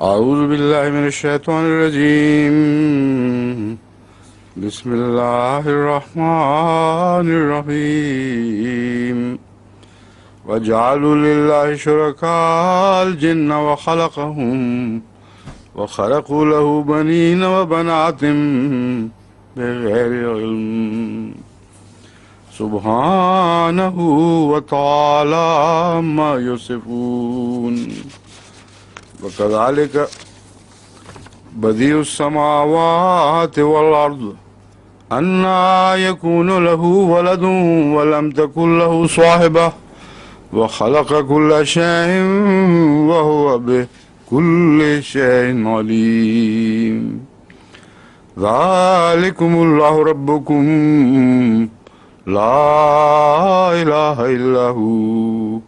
أعوذ بالله من الشيطان الرجيم. بسم الله الرحمن الرحيم. وجعلوا لله شركاء الجن وخلقهم وخلقوا له بنين وبنات بغير علم سبحانه وتعالى عما يصفون. وكذلك بديع السماوات والأرض أنى يكون له ولد ولم تكن له صاحبة وخلق كل شيء وهو بكل شيء عليم. ذلكم الله ربكم لا إله إلا هو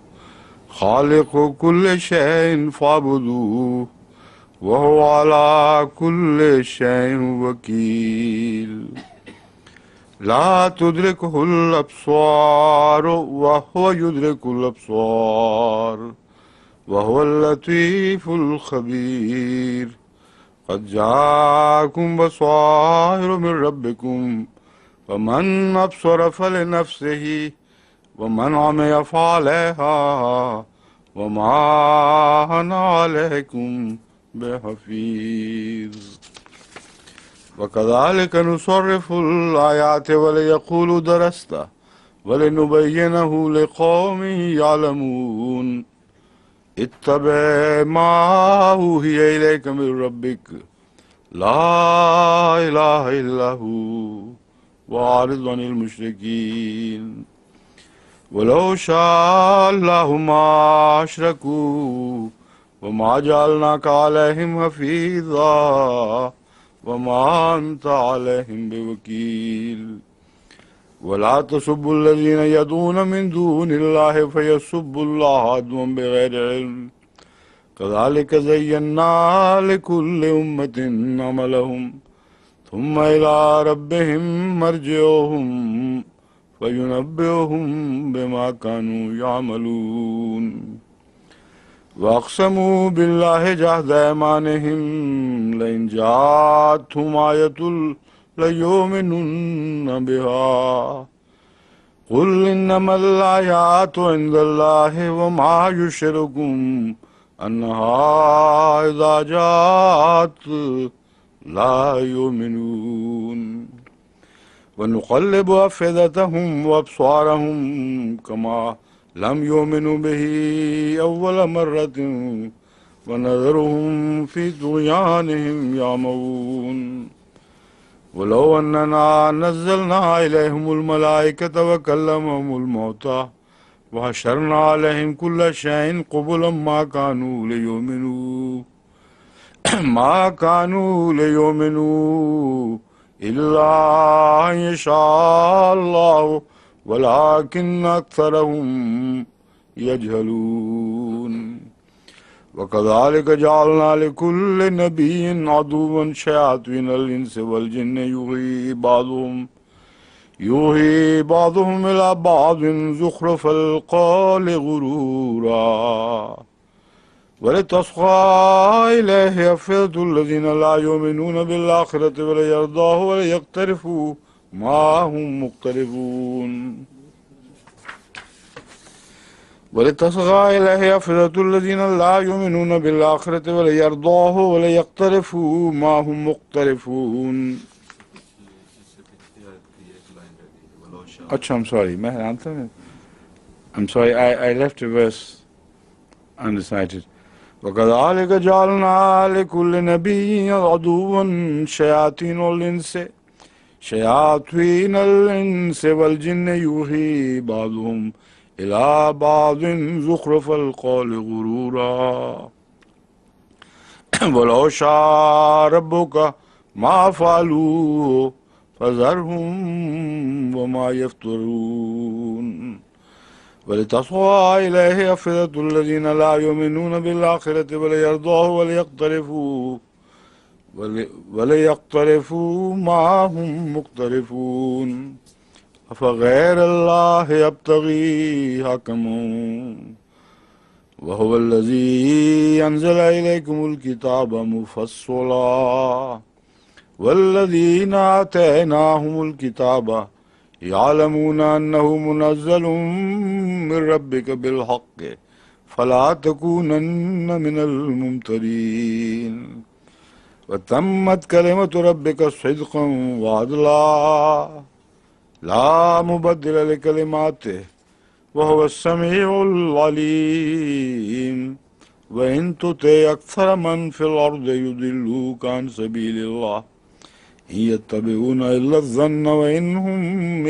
خالق كل شيء فاعبدوه وهو على كل شيء وكيل. لا تدركه الأبصار وهو يدرك الأبصار وهو اللطيف الخبير. قد جاءكم بصائر من ربكم فمن أبصر فلنفسه ومن عمي فعليها وما أنا عليكم بحفيظ. وكذلك نصرف الآيات وليقولوا درست ولنبينه لقوم يعلمون. اتبع ما أوحي إليك من ربك لا إله إلا هو وأعرض عن المشركين. ولو شاء الله ما أشركوا وما جعلناك عليهم حفيظا وما أنت عليهم بوكيل. ولا تسبوا الذين يدعون من دون الله فيسبوا الله عدوا بغير علم. كذلك زينا لكل أمة عملهم ثم إلى ربهم مرجعهم فينبئهم بما كانوا يعملون. وأقسموا بالله جهد أيمانهم لئن جاءتهم آية ليؤمنن بها قل إنما الآيات عند الله وما يشركم أنها إذا جاءت لا يؤمنون. ونقلب أفئدتهم وأبصارهم كما لم يؤمنوا به أول مرة ونذرهم في طغيانهم يعمهون. ولو أننا نزلنا إليهم الملائكة وكلمهم الموتى وحشرنا عليهم كل شيء قبلا ما كانوا ليؤمنوا إلا أن يشاء الله ولكن أكثرهم يجهلون. وكذلك جعلنا لكل نبي عدوا شياطين الإنس والجن يوحي بعضهم إلى بعض زخرف القول غرورا ولتصغى إليه أفئدة الذين لا يؤمنون بالآخرة وليرضاه وليقترفوا ما هم مقترفون. ولتصغى إليه أفئدة الذين لا يؤمنون بالآخرة وليرضاه وليقترفوا ما هم مقترفون. I'm sorry. I'm sorry. I left a verse undecided. وكذلك جعلنا لكل نبي عدوا شياطين الإنس والجن يوحي بعضهم إلى بعض زخرف القول غرورا ولو شاء ربك ما فعلوه فذرهم وما يفترون. ولتصغى إليه أفئدة الذين لا يؤمنون بالآخرة وليرضاه وليقترفوا ما هم مقترفون. أفغير الله يبتغي حكما وهو الذي أنزل إليكم الكتاب مفصلا والذين آتيناهم الكتاب يعلمون أنه منزل من ربك بالحق فلا تكونن من الممترين وتمت كلمة ربك صدقا وعدلا لا مبدل لكلماته وهو السميع العليم وإن تطع أكثر من في الأرض يضلوك عن سبيل الله إن يتبعون إلا الظن وإن هم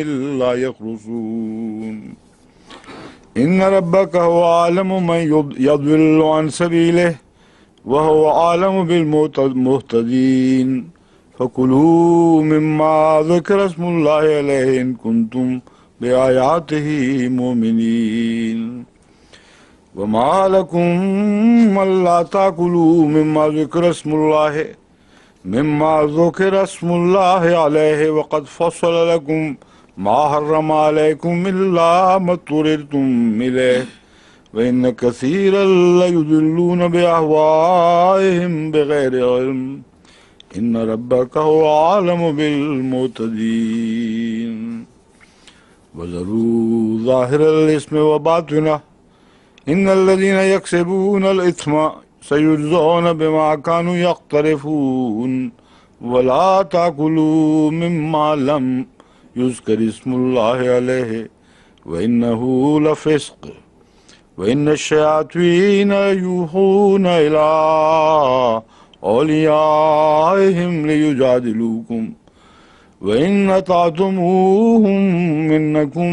إلا يخرصون إن ربك هو أعلم من يضل عن سبيله وهو أعلم بالمهتدين فكلوا مما ذكر اسم الله عليه إن كنتم بآياته مؤمنين وما لكم ألا تأكلوا مما ذكر اسم الله عليه وقد فصل لكم ما حرم عليكم إلا ما اضطررتم إليه وإن كثيرا ليضلون بأهوائهم بغير علم إن ربك هو أعلم بالمعتدين وذروا ظاهر الإثم وباطنه إن الذين يكسبون الإثم سيجزون بما كانوا يقترفون ولا تأكلوا مما لم يذكر اسم الله عليه وإنه لفسق وإن الشياطين يوحون إلى أوليائهم ليجادلوكم وإن أطعتموهم إنكم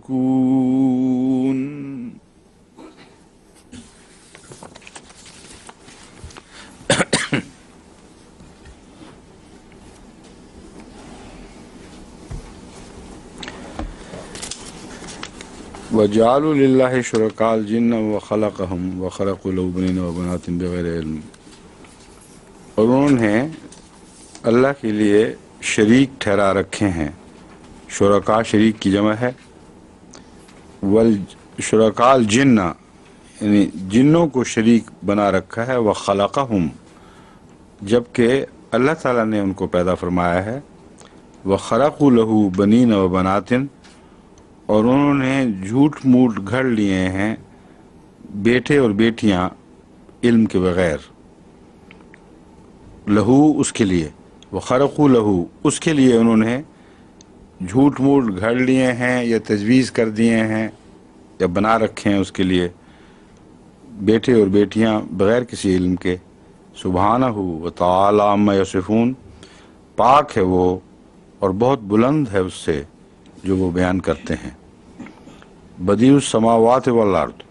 لمشركون. وَجَعَلُوا لِلَّهِ شُرَكَاءَ الْجِنَّ وَخَلَقَهُمْ وَخَلَقُوا لَهُ بَنِينَ وَبَنَاتٍ بِغَيْرِ عِلْمٍ. اور انہوں نے اللہ کے لیے شریک ٹھہرا رکھے ہیں. شرکاء شریک کی جمع ہے. شرکاء الجن یعنی جنوں کو شریک بنا رکھا ہے. وَخَلَقَهُمْ جبکہ اللہ تعالیٰ نے ان کو پیدا فرمایا ہے. وَخَلَقُوا لَهُ بَنِينَ وَبَنَاتٍ اور انہوں نے جھوٹ موٹ گھڑ لیے ہیں بیٹے اور بیٹیاں علم کے بغیر. لہو اس کے لیے وخرقوا لہو اس کے لیے انہوں نے جھوٹ موٹ گھڑ لیے ہیں یا تجویز کر دیے ہیں یا بنا رکھے ہیں اس کے لیے بیٹے اور بیٹیاں بغیر کسی علم کے. سبحانہ وتعالی عما یصفون پاک ہے وہ اور بہت بلند ہے اس سے جو وہ بیان کرتے ہیں. بدیع السماوات والارض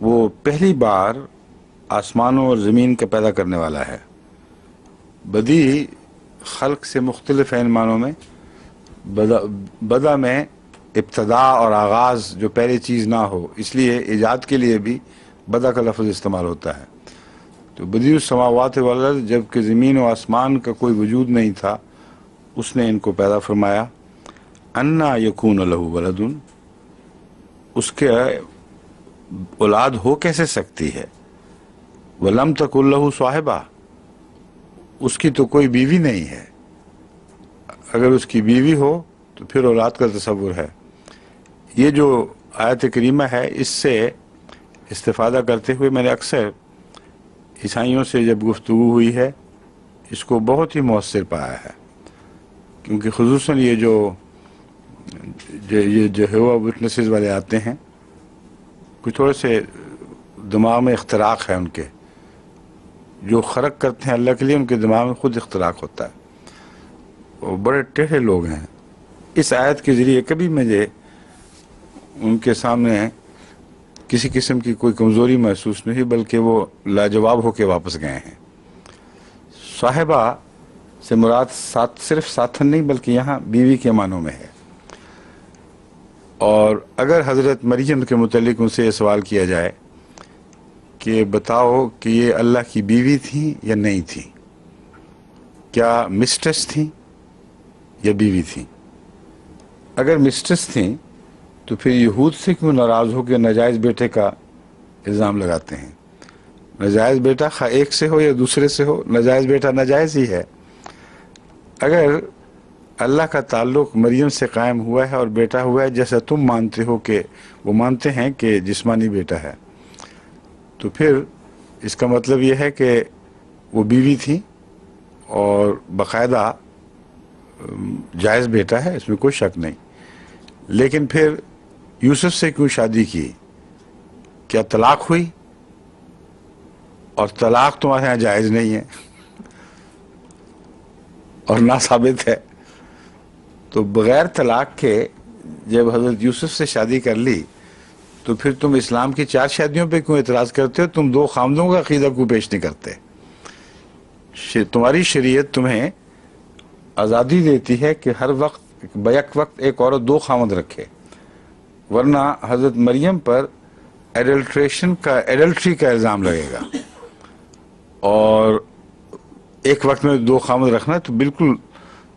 وہ پہلی بار آسمانوں اور زمین کا پیدا کرنے والا ہے. بدیع خلق سے مختلف ہے ان معنوں میں. بدع میں ابتدا اور آغاز جو پہلی چیز نہ ہو اس لیے ایجاد کے لیے بھی بدع کا لفظ استعمال ہوتا ہے. تو بدیع السماوات والارض جب کہ زمین و آسمان کا کوئی وجود نہیں تھا اس نے ان کو پیدا فرمایا. انا یکون لہ ولد اس کے اولاد ہو کیسے سکتی ہے. ولم تکن لہ صاحبہ اس کی تو کوئی بیوی نہیں ہے. اگر اس کی بیوی ہو تو پھر اولاد کا تصور ہے. یہ جو آیت کریمہ ہے اس سے استفادہ کرتے ہوئے میں نے اکثر عیسائیوں سے جب گفتگو ہوئی ہے اس کو بہت ہی مؤثر پایا ہے کیونکہ خصوصاً یہ جو یہوہ وٹنسز والے آتے ہیں کچھ تھوڑے سے دماغ میں اختراق ہے. ان کے جو خرق کرتے ہیں اللہ کے لیے ان کے دماغ میں خود اختراق ہوتا ہے. وہ بڑے ٹیڑھے لوگ ہیں. اس آیت کے ذریعے کبھی مجھے ان کے سامنے کسی قسم کی کوئی کمزوری محسوس نہیں بلکہ وہ لاجواب ہو کے واپس گئے ہیں. صاحبہ سے مراد صرف ساتھن نہیں بلکہ یہاں بیوی کے معنوں میں ہے. اور اگر حضرت مریم کے متعلق ان سے یہ سوال کیا جائے کہ بتاؤ کہ یہ اللہ کی بیوی تھیں یا نہیں تھیں, کیا مسٹریس تھیں یا بیوی تھیں؟ اگر مسٹریس تھیں تو پھر یہود سے کیوں ناراض ہو کے ناجائز بیٹے کا الزام لگاتے ہیں؟ ناجائز بیٹا خواہ ایک سے ہو یا دوسرے سے ہو، ناجائز بیٹا ناجائز ہی ہے۔ اگر اللہ کا تعلق مریم سے قائم ہوا ہے اور بیٹا ہوا ہے جیسا تم مانتے ہو کہ وہ مانتے ہیں کہ جسمانی بیٹا ہے، تو پھر اس کا مطلب یہ ہے کہ وہ بیوی تھی اور باقاعدہ جائز بیٹا ہے، اس میں کوئی شک نہیں۔ لیکن پھر یوسف سے کیوں شادی کی؟ کیا طلاق ہوئی؟ اور طلاق تمہارے یہاں جائز نہیں ہے اور نہ ثابت ہے، تو بغیر طلاق کے جب حضرت یوسف سے شادی کر لی تو پھر تم اسلام کی 4 شادیوں پہ کیوں اعتراض کرتے ہو؟ تم 2 خامدوں کا عقیدہ کیوں پیش نہیں کرتے؟ تمہاری شریعت تمہیں آزادی دیتی ہے کہ ہر وقت بیک وقت ایک عورت 2 خامد رکھے، ورنہ حضرت مریم پر ایڈلٹری کا الزام لگے گا، اور ایک وقت میں 2 خامد رکھنا تو بالکل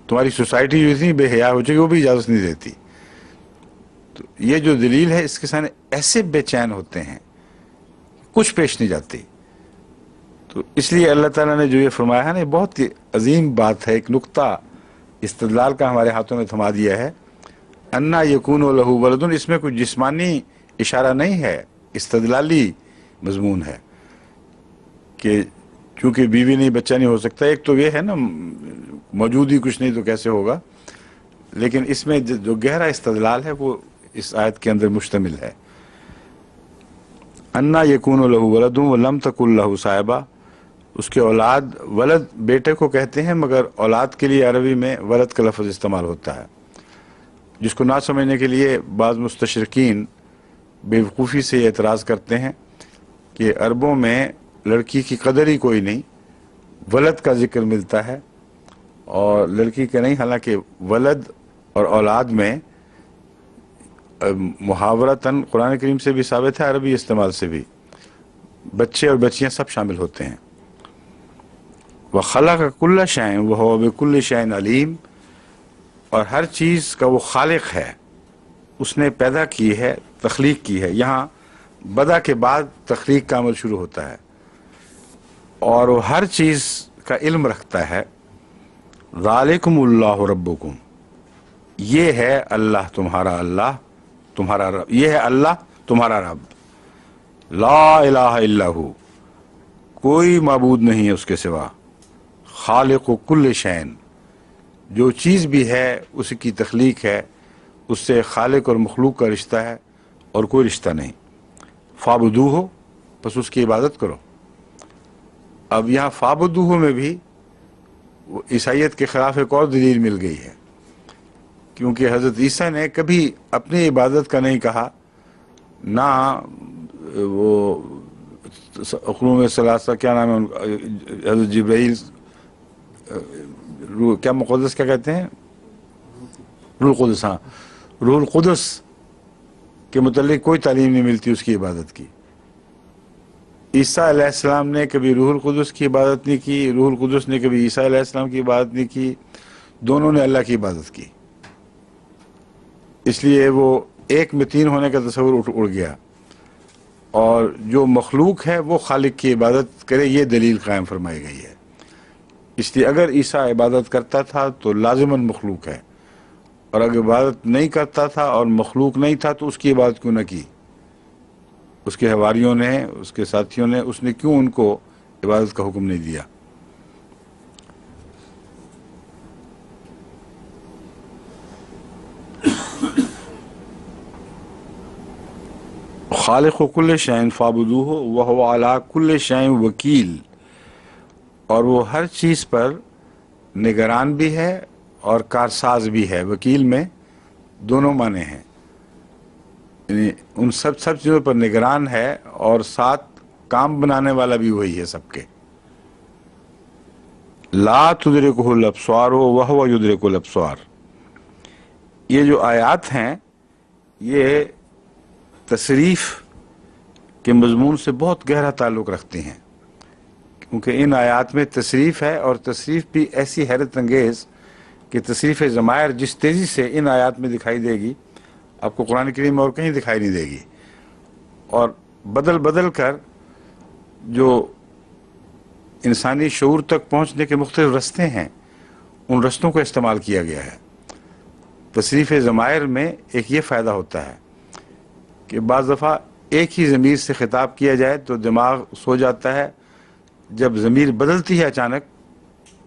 تمہاری سوسائٹی جو اتنی بے حیا ہو چکی وہ بھی اجازت نہیں دیتی۔ تو یہ جو دلیل ہے اس کے سامنے ایسے بے چین ہوتے ہیں، کچھ پیش نہیں جاتی۔ تو اس لیے اللہ تعالیٰ نے جو یہ فرمایا ہے نا، یہ بہت ہی عظیم بات ہے، ایک نقطہ استدلال کا ہمارے ہاتھوں میں تھما دیا ہے۔ انا یکون لہ ولد، اس میں کوئی جسمانی اشارہ نہیں ہے، استدلالی مضمون ہے کہ چونکہ بیوی نہیں بچہ نہیں ہو سکتا۔ ایک تو یہ ہے نا موجود ہی کچھ نہیں تو کیسے ہوگا، لیکن اس میں جو گہرا استدلال ہے وہ اس آیت کے اندر مشتمل ہے۔ انا یکون لہ ولد ولم تکن لہ صاحبہ، اس کے اولاد، ولد بیٹے کو کہتے ہیں مگر اولاد کے لیے عربی میں ولد کا لفظ استعمال ہوتا ہے، جس کو نہ سمجھنے کے لیے بعض مستشرقین بے وقوفی سے یہ اعتراض کرتے ہیں کہ عربوں میں لڑکی کی قدر ہی کوئی نہیں، ولد کا ذکر ملتا ہے اور لڑکی کا نہیں، حالانکہ ولد اور اولاد میں محاورتاً قرآن کریم سے بھی ثابت ہے، عربی استعمال سے بھی بچے اور بچیاں سب شامل ہوتے ہیں۔ وَخَلَقَ كُلَّ شَيْءٍ وَهُوَ بِكُلِّ شَيْءٍ عَلِيمٌ، اور ہر چیز کا وہ خالق ہے، اس نے پیدا کی ہے، تخلیق کی ہے۔ یہاں بدا کے بعد تخلیق کا عمل شروع ہوتا ہے، اور وہ ہر چیز کا علم رکھتا ہے۔ ذَلِكُمُ اللَّهُ رَبُّكُمْ، یہ ہے اللہ تمہارا، اللہ تمہارا رب، یہ ہے اللہ تمہارا رب۔ لا الہ الا ہو، کوئی معبود نہیں ہے اس کے سوا۔ خالق کل شیء، جو چیز بھی ہے اس کی تخلیق ہے، اس سے خالق اور مخلوق کا رشتہ ہے اور کوئی رشتہ نہیں۔ فاعبدوہ، بس اس کی عبادت کرو۔ اب یہاں فاعبدوہ میں بھی عیسائیت کے خلاف ایک اور دلیل مل گئی ہے، کیونکہ حضرت عیسیٰ نے کبھی اپنی عبادت کا نہیں کہا، نہ وہ اقلوم ثلاثہ کیا نام ہے ان کا، حضرت جبرائیل، کیا مقدس کیا کہتے ہیں، روح القدس، ہاں روح القدس کے متعلق کوئی تعلیم نہیں ملتی اس کی عبادت کی۔ عیسیٰ علیہ السلام نے کبھی روح القدس کی عبادت نہیں کی، روح القدس نے کبھی عیسیٰ علیہ السلام کی عبادت نہیں کی، دونوں نے اللہ کی عبادت کی۔ اس لیے وہ ایک میں 3 ہونے کا تصور اڑ گیا، اور جو مخلوق ہے وہ خالق کی عبادت کرے، یہ دلیل قائم فرمائی گئی ہے۔ اس لیے اگر عیسیٰ عبادت کرتا تھا تو لازماً مخلوق ہے، اور اگر عبادت نہیں کرتا تھا اور مخلوق نہیں تھا تو اس کی عبادت کیوں نہ کی؟ اس کے حواریوں نے، اس کے ساتھیوں نے، اس نے کیوں ان کو عبادت کا حکم نہیں دیا؟ خالق کل شیء فاعبدوہ وہو علی کل شیء وکیل، اور وہ ہر چیز پر نگران بھی ہے اور کارساز بھی ہے۔ وکیل میں دونوں معنی ہیں، یعنی ان سب چیزوں پر نگران ہے اور ساتھ کام بنانے والا بھی وہی ہے سب کے۔ لا تدرکہ الابصار وہو یدرک الابصار، یہ جو آیات ہیں یہ تصریف کے مضمون سے بہت گہرا تعلق رکھتی ہیں، کیونکہ ان آیات میں تصریف ہے، اور تصریف بھی ایسی حیرت انگیز کہ تصریف ضمائر جس تیزی سے ان آیات میں دکھائی دے گی، آپ کو قرآن کریم میں اور کہیں دکھائی نہیں دے گی. اور بدل بدل کر جو انسانی شعور تک پہنچنے کے مختلف رستے ہیں ان رستوں کو استعمال کیا گیا ہے. تصریف ضمائر میں ایک یہ فائدہ ہوتا ہے کہ بعض دفعہ ایک ہی ضمیر سے خطاب کیا جائے تو دماغ سو جاتا ہے، جب ضمیر بدلتی ہے اچانک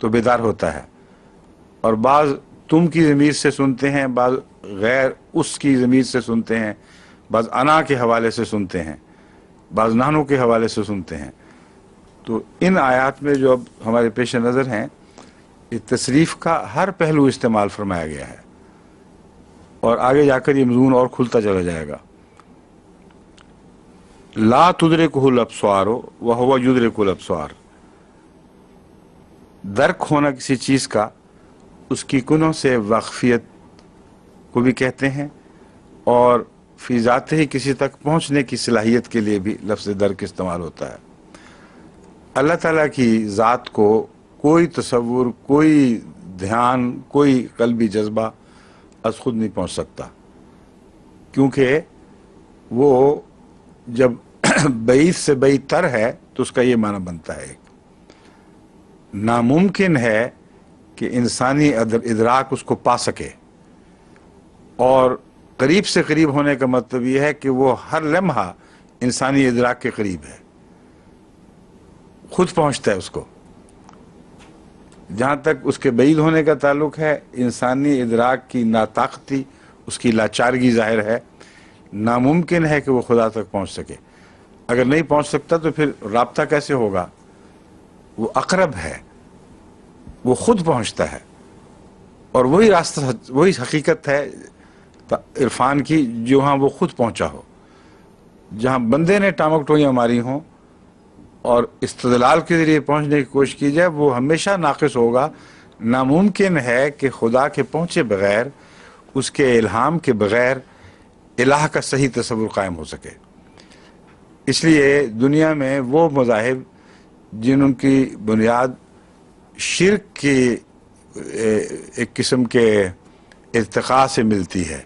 تو بیدار ہوتا ہے. اور بعض تم کی ضمیر سے سنتے ہیں، بعض غیر اس کی ضمیر سے سنتے ہیں، بعض انا کے حوالے سے سنتے ہیں، بعض نحنو کے حوالے سے سنتے ہیں. تو ان آیات میں جو اب ہمارے پیش نظر ہیں، یہ تصریف کا ہر پہلو استعمال فرمایا گیا ہے، اور آگے جا کر یہ مضمون اور کھلتا چلا جائے گا. لا تدرکہ الابصار وہو یدرک الابصار. درک ہونا کسی چیز کا اس کی کنہوں سے واقفیت کو بھی کہتے ہیں، اور فی ذات ہی کسی تک پہنچنے کی صلاحیت کے لیے بھی لفظ درک استعمال ہوتا ہے. اللہ تعالیٰ کی ذات کو کوئی تصور، کوئی دھیان، کوئی قلبی جذبہ از خود نہیں پہنچ سکتا، کیونکہ وہ جب بعید سے بعید تر ہے تو اس کا یہ معنی بنتا ہے ناممکن ہے کہ انسانی ادراک اس کو پا سکے، اور قریب سے قریب ہونے کا مطلب یہ ہے کہ وہ ہر لمحہ انسانی ادراک کے قریب ہے، خود پہنچتا ہے اس کو. جہاں تک اس کے بعید ہونے کا تعلق ہے، انسانی ادراک کی ناطاقتی، اس کی لاچارگی ظاہر ہے. ناممکن ہے کہ وہ خدا تک پہنچ سکے. اگر نہیں پہنچ سکتا تو پھر رابطہ کیسے ہوگا؟ وہ اقرب ہے، وہ خود پہنچتا ہے، اور وہی راستہ، وہی حقیقت ہے عرفان کی جو ہاں وہ خود پہنچا ہو. جہاں بندے نے ٹامک ٹوئیاں ماری ہوں اور استدلال کے ذریعے پہنچنے کی کوشش کی جائے، وہ ہمیشہ ناقص ہوگا. ناممکن ہے کہ خدا کے پہنچے بغیر، اس کے الہام کے بغیر الہ کا صحیح تصور قائم ہو سکے. اس لیے دنیا میں وہ مذاہب جن کی بنیاد شرک کی ایک قسم کے ارتقاء سے ملتی ہے،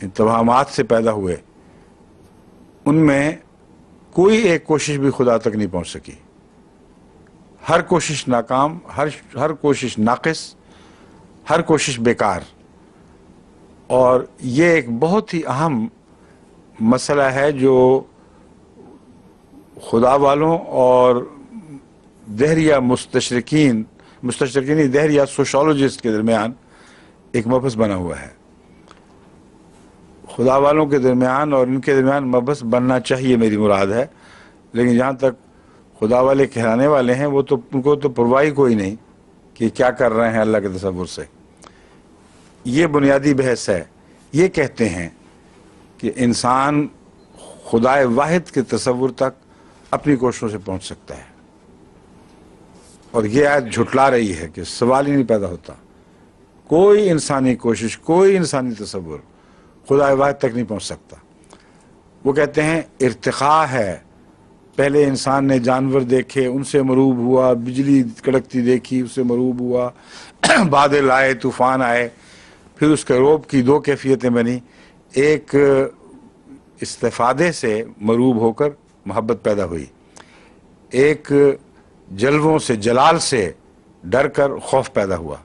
ان توہمات سے پیدا ہوئے، ان میں کوئی ایک کوشش بھی خدا تک نہیں پہنچ سکی. ہر کوشش ناکام، ہر کوشش ناقص، ہر کوشش بیکار. اور یہ ایک بہت ہی اہم مسئلہ ہے جو خدا والوں اور دہریہ مستشرقین دہریہ سوشالوجسٹ کے درمیان ایک مبحث بنا ہوا ہے. خدا والوں کے درمیان اور ان کے درمیان مبحث بننا چاہیے، میری مراد ہے. لیکن جہاں تک خدا والے کہلانے والے ہیں، وہ تو ان کو تو پرواہ کوئی نہیں کہ کیا کر رہے ہیں اللہ کے تصور سے. یہ بنیادی بحث ہے. یہ کہتے ہیں کہ انسان خدا واحد کے تصور تک اپنی کوششوں سے پہنچ سکتا ہے، اور یہ آیت جھٹلا رہی ہے کہ سوال ہی نہیں پیدا ہوتا. کوئی انسانی کوشش، کوئی انسانی تصور خدا واحد تک نہیں پہنچ سکتا. وہ کہتے ہیں ارتقاء ہے. پہلے انسان نے جانور دیکھے، ان سے مروب ہوا، بجلی کڑکتی دیکھی، اس سے مروب ہوا، بادل آئے، طوفان آئے، پھر اس کے روب کی دو کیفیتیں بنی. ایک استفادے سے مروب ہو کر محبت پیدا ہوئی، ایک جلووں سے، جلال سے ڈر کر خوف پیدا ہوا.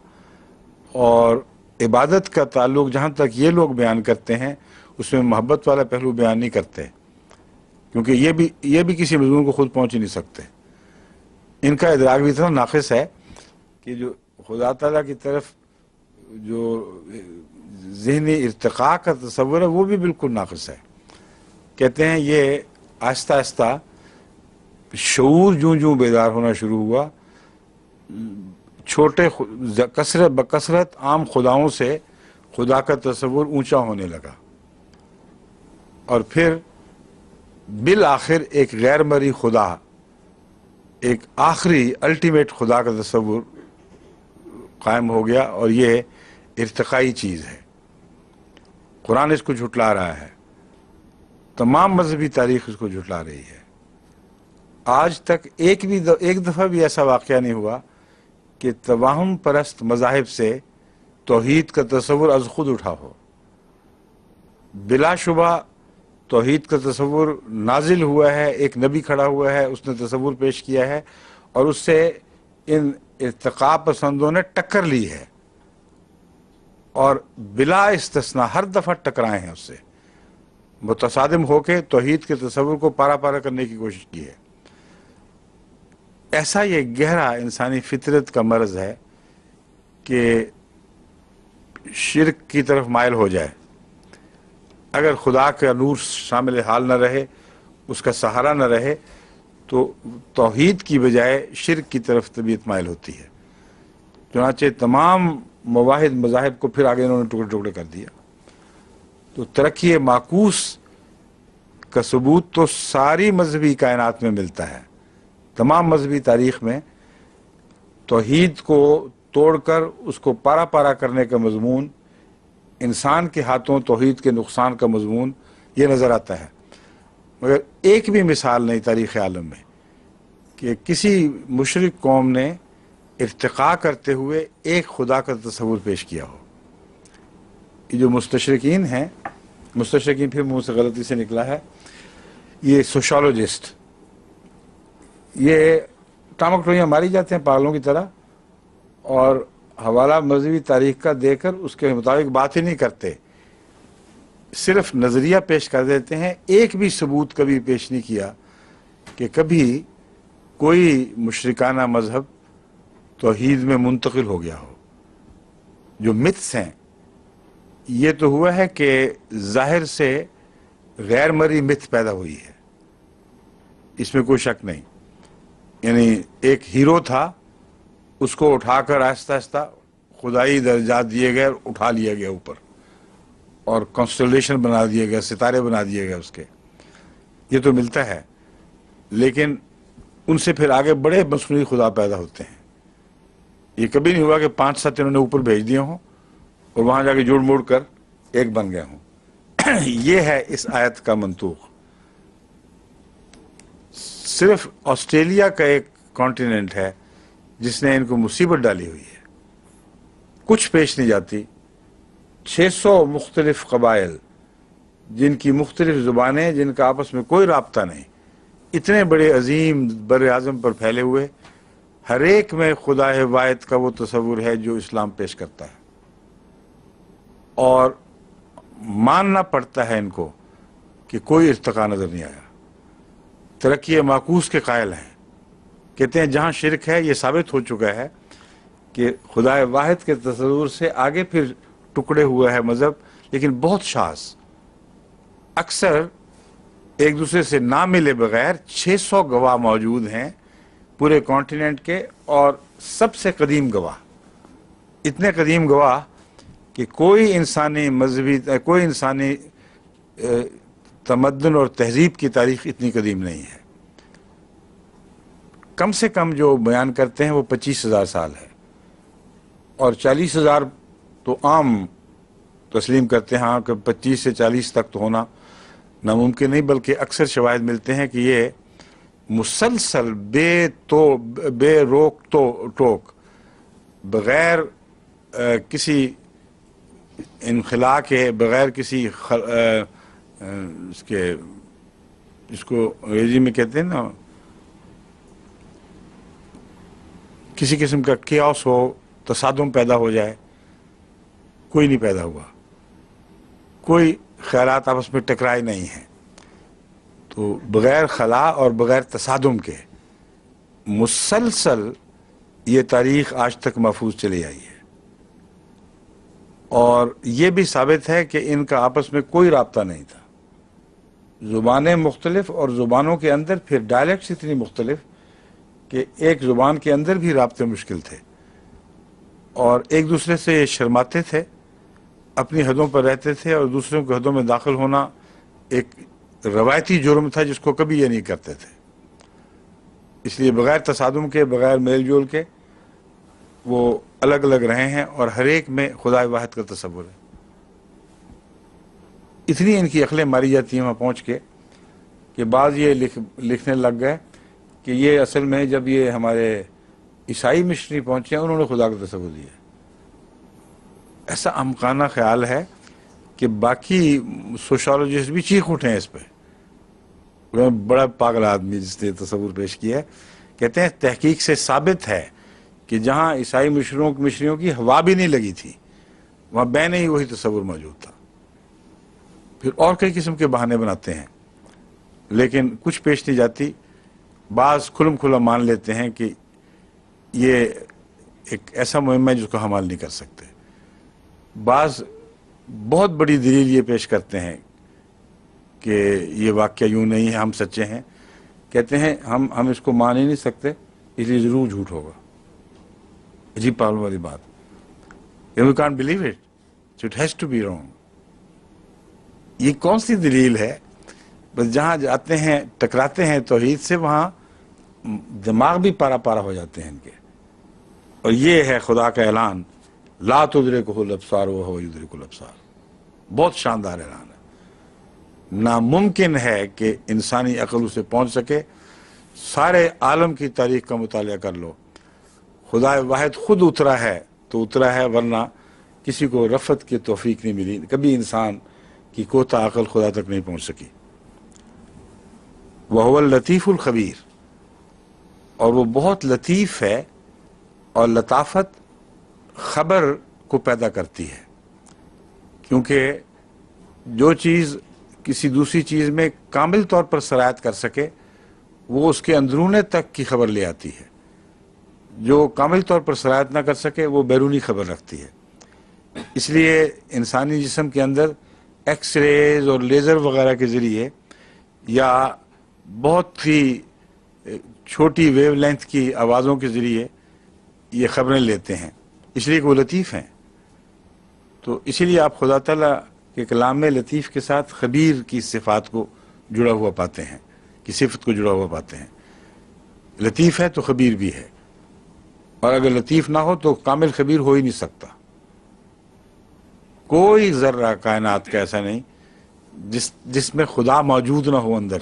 اور عبادت کا تعلق جہاں تک یہ لوگ بیان کرتے ہیں، اس میں محبت والا پہلو بیان نہیں کرتے، کیونکہ یہ بھی کسی مضمون کو خود پہنچ ہی نہیں سکتے. ان کا ادراک بھی اتنا ناقص ہے کہ جو خدا تعالیٰ کی طرف جو ذہنی ارتقاء کا تصور ہے وہ بھی بالکل ناقص ہے. کہتے ہیں یہ آہستہ آہستہ شعور جوں بیدار ہونا شروع ہوا، چھوٹے بکثرت عام خداؤں سے خدا کا تصور اونچا ہونے لگا، اور پھر بالآخر ایک غیر مرئی خدا، ایک آخری الٹیمیٹ خدا کا تصور قائم ہو گیا. اور یہ ارتقائی چیز ہے. قرآن اس کو جھٹلا رہا ہے، تمام مذہبی تاریخ اس کو جھٹلا رہی ہے. آج تک ایک دفعہ بھی ایسا واقعہ نہیں ہوا کہ توہم پرست مذاہب سے توحید کا تصور از خود اٹھا ہو. بلا شبہ توحید کا تصور نازل ہوا ہے، ایک نبی کھڑا ہوا ہے، اس نے تصور پیش کیا ہے اور اس سے ان ارتقاء پسندوں نے ٹکر لی ہے، اور بلا استثناء ہر دفعہ ٹکرائے ہیں اس سے، متصادم ہو کے توحید کے تصور کو پارا پارا کرنے کی کوشش کی ہے۔ ایسا یہ گہرا انسانی فطرت کا مرض ہے کہ شرک کی طرف مائل ہو جائے، اگر خدا کا نور شامل حال نہ رہے، اس کا سہارا نہ رہے، تو توحید کی بجائے شرک کی طرف طبیعت مائل ہوتی ہے۔ چنانچہ تمام مواحد مذاہب کو پھر آگے انہوں نے ٹکڑے ٹکڑے کر دیا۔ تو ترقی معکوس کا ثبوت تو ساری مذہبی کائنات میں ملتا ہے، تمام مذہبی تاریخ میں توحید کو توڑ کر اس کو پارا پارا کرنے کا مضمون، انسان کے ہاتھوں توحید کے نقصان کا مضمون یہ نظر آتا ہے۔ مگر ایک بھی مثال نہیں تاریخ عالم میں کہ کسی مشرک قوم نے ارتقاء کرتے ہوئے ایک خدا کا تصور پیش کیا ہو۔ یہ جو مستشرقین ہیں، مستشرقین پھر منہ سے غلطی سے نکلا ہے، یہ سوشالوجسٹ، یہ ٹامک ٹوئیاں ماری جاتے ہیں پاگلوں کی طرح، اور حوالہ مذہبی تاریخ کا دے کر اس کے مطابق بات ہی نہیں کرتے، صرف نظریہ پیش کر دیتے ہیں۔ ایک بھی ثبوت کبھی پیش نہیں کیا کہ کبھی کوئی مشرکانہ مذہب توحید میں منتقل ہو گیا ہو۔ جو متس ہیں، یہ تو ہوا ہے کہ ظاہر سے غیر مرئی مت پیدا ہوئی ہے، اس میں کوئی شک نہیں۔ یعنی ایک ہیرو تھا، اس کو اٹھا کر آہستہ آہستہ خدائی درجات دیے گئے اور اٹھا لیا گیا اوپر، اور کانسٹلیشن بنا دیے گئے، ستارے بنا دیے گئے اس کے، یہ تو ملتا ہے۔ لیکن ان سے پھر آگے بڑے مصنوعی خدا پیدا ہوتے ہیں۔ یہ کبھی نہیں ہوا کہ 5-7 انہوں نے اوپر بھیج دیے ہوں اور وہاں جا کے جوڑ موڑ کر ایک بن گئے ہوں۔ یہ ہے اس آیت کا منطوق۔ صرف آسٹریلیا کا ایک کانٹیننٹ ہے جس نے ان کو مصیبت ڈالی ہوئی ہے، کچھ پیش نہیں جاتی۔ 600 مختلف قبائل، جن کی مختلف زبانیں، جن کا آپس میں کوئی رابطہ نہیں، اتنے بڑے عظیم بر اعظم پر پھیلے ہوئے، ہر ایک میں خدا واحد کا وہ تصور ہے جو اسلام پیش کرتا ہے، اور ماننا پڑتا ہے ان کو کہ کوئی ارتقاء نظر نہیں آیا۔ ترقی معکوس کے قائل ہیں، کہتے ہیں جہاں شرک ہے، یہ ثابت ہو چکا ہے کہ خدا واحد کے تصور سے آگے پھر ٹکڑے ہوا ہے مذہب، لیکن بہت شاذ، اکثر ایک دوسرے سے نہ ملے بغیر 600 گواہ موجود ہیں پورے کانٹیننٹ کے، اور سب سے قدیم گواہ، اتنے قدیم گواہ کہ کوئی انسانی مذہبی، کوئی انسانی تمدن اور تہذیب کی تاریخ اتنی قدیم نہیں ہے۔ کم سے کم جو بیان کرتے ہیں وہ 25,000 سال ہے، اور 40,000 تو عام تسلیم کرتے ہیں، ہاں کہ 25 سے 40 تک تو ہونا ناممکن نہیں، بلکہ اکثر شواہد ملتے ہیں کہ یہ مسلسل بے روک ٹوک، بغیر کسی انخلا کے، بغیر کسی اس کو انگریزی میں کہتے ہیں نا، کسی قسم کا کیاس ہو، تصادم پیدا ہو جائے، کوئی نہیں پیدا ہوا، کوئی خیالات آپس میں ٹکرائے نہیں ہیں۔ تو بغیر خلا اور بغیر تصادم کے مسلسل یہ تاریخ آج تک محفوظ چلی آئی ہے، اور یہ بھی ثابت ہے کہ ان کا آپس میں کوئی رابطہ نہیں تھا۔ زبانیں مختلف، اور زبانوں کے اندر پھر ڈائلیکٹس اتنی مختلف کہ ایک زبان کے اندر بھی رابطے مشکل تھے، اور ایک دوسرے سے شرماتے تھے، اپنی حدوں پر رہتے تھے، اور دوسروں کی حدوں میں داخل ہونا ایک روایتی جرم تھا جس کو کبھی یہ نہیں کرتے تھے۔ اس لیے بغیر تصادم کے، بغیر میل جول کے وہ الگ الگ رہے ہیں، اور ہر ایک میں خدا واحد کا تصور ہے۔ اتنی ان کی عقلیں ماری جاتی ہیں وہاں پہنچ کے کہ بعض یہ لکھنے لگ گئے کہ یہ اصل میں جب یہ ہمارے عیسائی مشنری پہنچے انہوں نے خدا کا تصور دیا۔ ایسا احمقانہ خیال ہے کہ باقی سوشالوجسٹ بھی چیخ اٹھے ہیں اس پہ. بڑا پاگل آدمی جس نے تصور پیش کیا ہے. کہتے ہیں تحقیق سے ثابت ہے کہ جہاں عیسائی مشریوں کی ہوا بھی نہیں لگی تھی وہاں بین ہی وہی تصور موجود تھا. پھر اور کئی قسم کے بہانے بناتے ہیں لیکن کچھ پیش نہیں جاتی. بعض کھلم کھلا مان لیتے ہیں کہ یہ ایک ایسا مہم ہے جس کو ہم حل نہیں کر سکتے. بعض بہت بڑی دلیل یہ پیش کرتے ہیں کہ یہ واقعہ یوں نہیں ہے، ہم سچے ہیں. کہتے ہیں ہم اس کو مان ہی نہیں سکتے اس لیے ضرور جھوٹ ہوگا. عجیب پاگل والی بات. We can't believe it. So it has to be wrong. یہ کون سی دلیل ہے؟ بس جہاں جاتے ہیں ٹکراتے ہیں توحید سے وہاں دماغ بھی پارا پارا ہو جاتے ہیں ان کے. اور یہ ہے خدا کا اعلان، لا تدرکہ الابصار وہو یدرک الابصار. بہت شاندار اعلان ہے. ناممکن ہے کہ انسانی عقل اسے پہنچ سکے. سارے عالم کی تاریخ کا مطالعہ کر لو، خدا واحد خود اترا ہے تو اترا ہے، ورنہ کسی کو رفعت کی توفیق نہیں ملی. کبھی انسان کی کوتا عقل خدا تک نہیں پہنچ سکی. وہو اللطیف الخبیر، اور وہ بہت لطیف ہے، اور لطافت خبر کو پیدا کرتی ہے. کیونکہ جو چیز کسی دوسری چیز میں کامل طور پر سرایت کر سکے وہ اس کے اندرونے تک کی خبر لے آتی ہے. جو کامل طور پر سرایت نہ کر سکے وہ بیرونی خبر رکھتی ہے. اس لیے انسانی جسم کے اندر ایکس ریز اور لیزر وغیرہ کے ذریعے یا بہت ہی چھوٹی ویو لینتھ کی آوازوں کے ذریعے یہ خبریں لیتے ہیں، اس لیے کہ وہ لطیف ہیں. تو اسی لیے آپ خدا تعالیٰ کے کلام میں لطیف کے ساتھ خبیر کی صفات کو جڑا ہوا پاتے ہیں، کی صفت کو جڑا ہوا پاتے ہیں. لطیف ہے تو خبیر بھی ہے، اور اگر لطیف نہ ہو تو کامل خبیر ہو ہی نہیں سکتا. کوئی ذرہ کائنات کا ایسا نہیں جس میں خدا موجود نہ ہو اندر.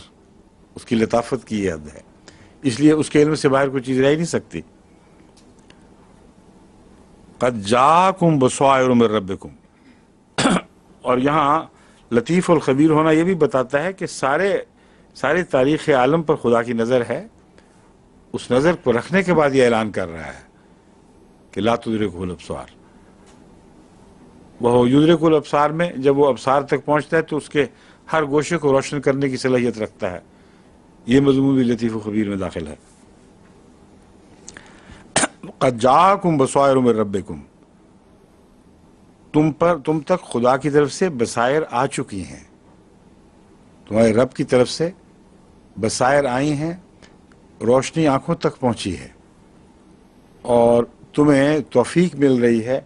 اس کی لطافت کی یہ حد ہے، اس لیے اس کے علم سے باہر کوئی چیز رہ ہی نہیں سکتی. قد جاءکم بصائر من ربکم. اور یہاں لطیف الخبیر ہونا یہ بھی بتاتا ہے کہ سارے تاریخ عالم پر خدا کی نظر ہے. اس نظر کو رکھنے کے بعد یہ اعلان کر رہا ہے کہ لا تدرکہ الابصار. وہ یدرک الابصار میں جب وہ ابصار تک پہنچتا ہے تو اس کے ہر گوشے کو روشن کرنے کی صلاحیت رکھتا ہے. یہ مضمون بھی لطیف و خبیر میں داخل ہے. قد جاءکم بصائر من ربکم، تم تک خدا کی طرف سے بصائر آ چکی ہیں. تمہارے رب کی طرف سے بصائر آئی ہیں، روشنی آنکھوں تک پہنچی ہے، اور تمہیں توفیق مل رہی ہے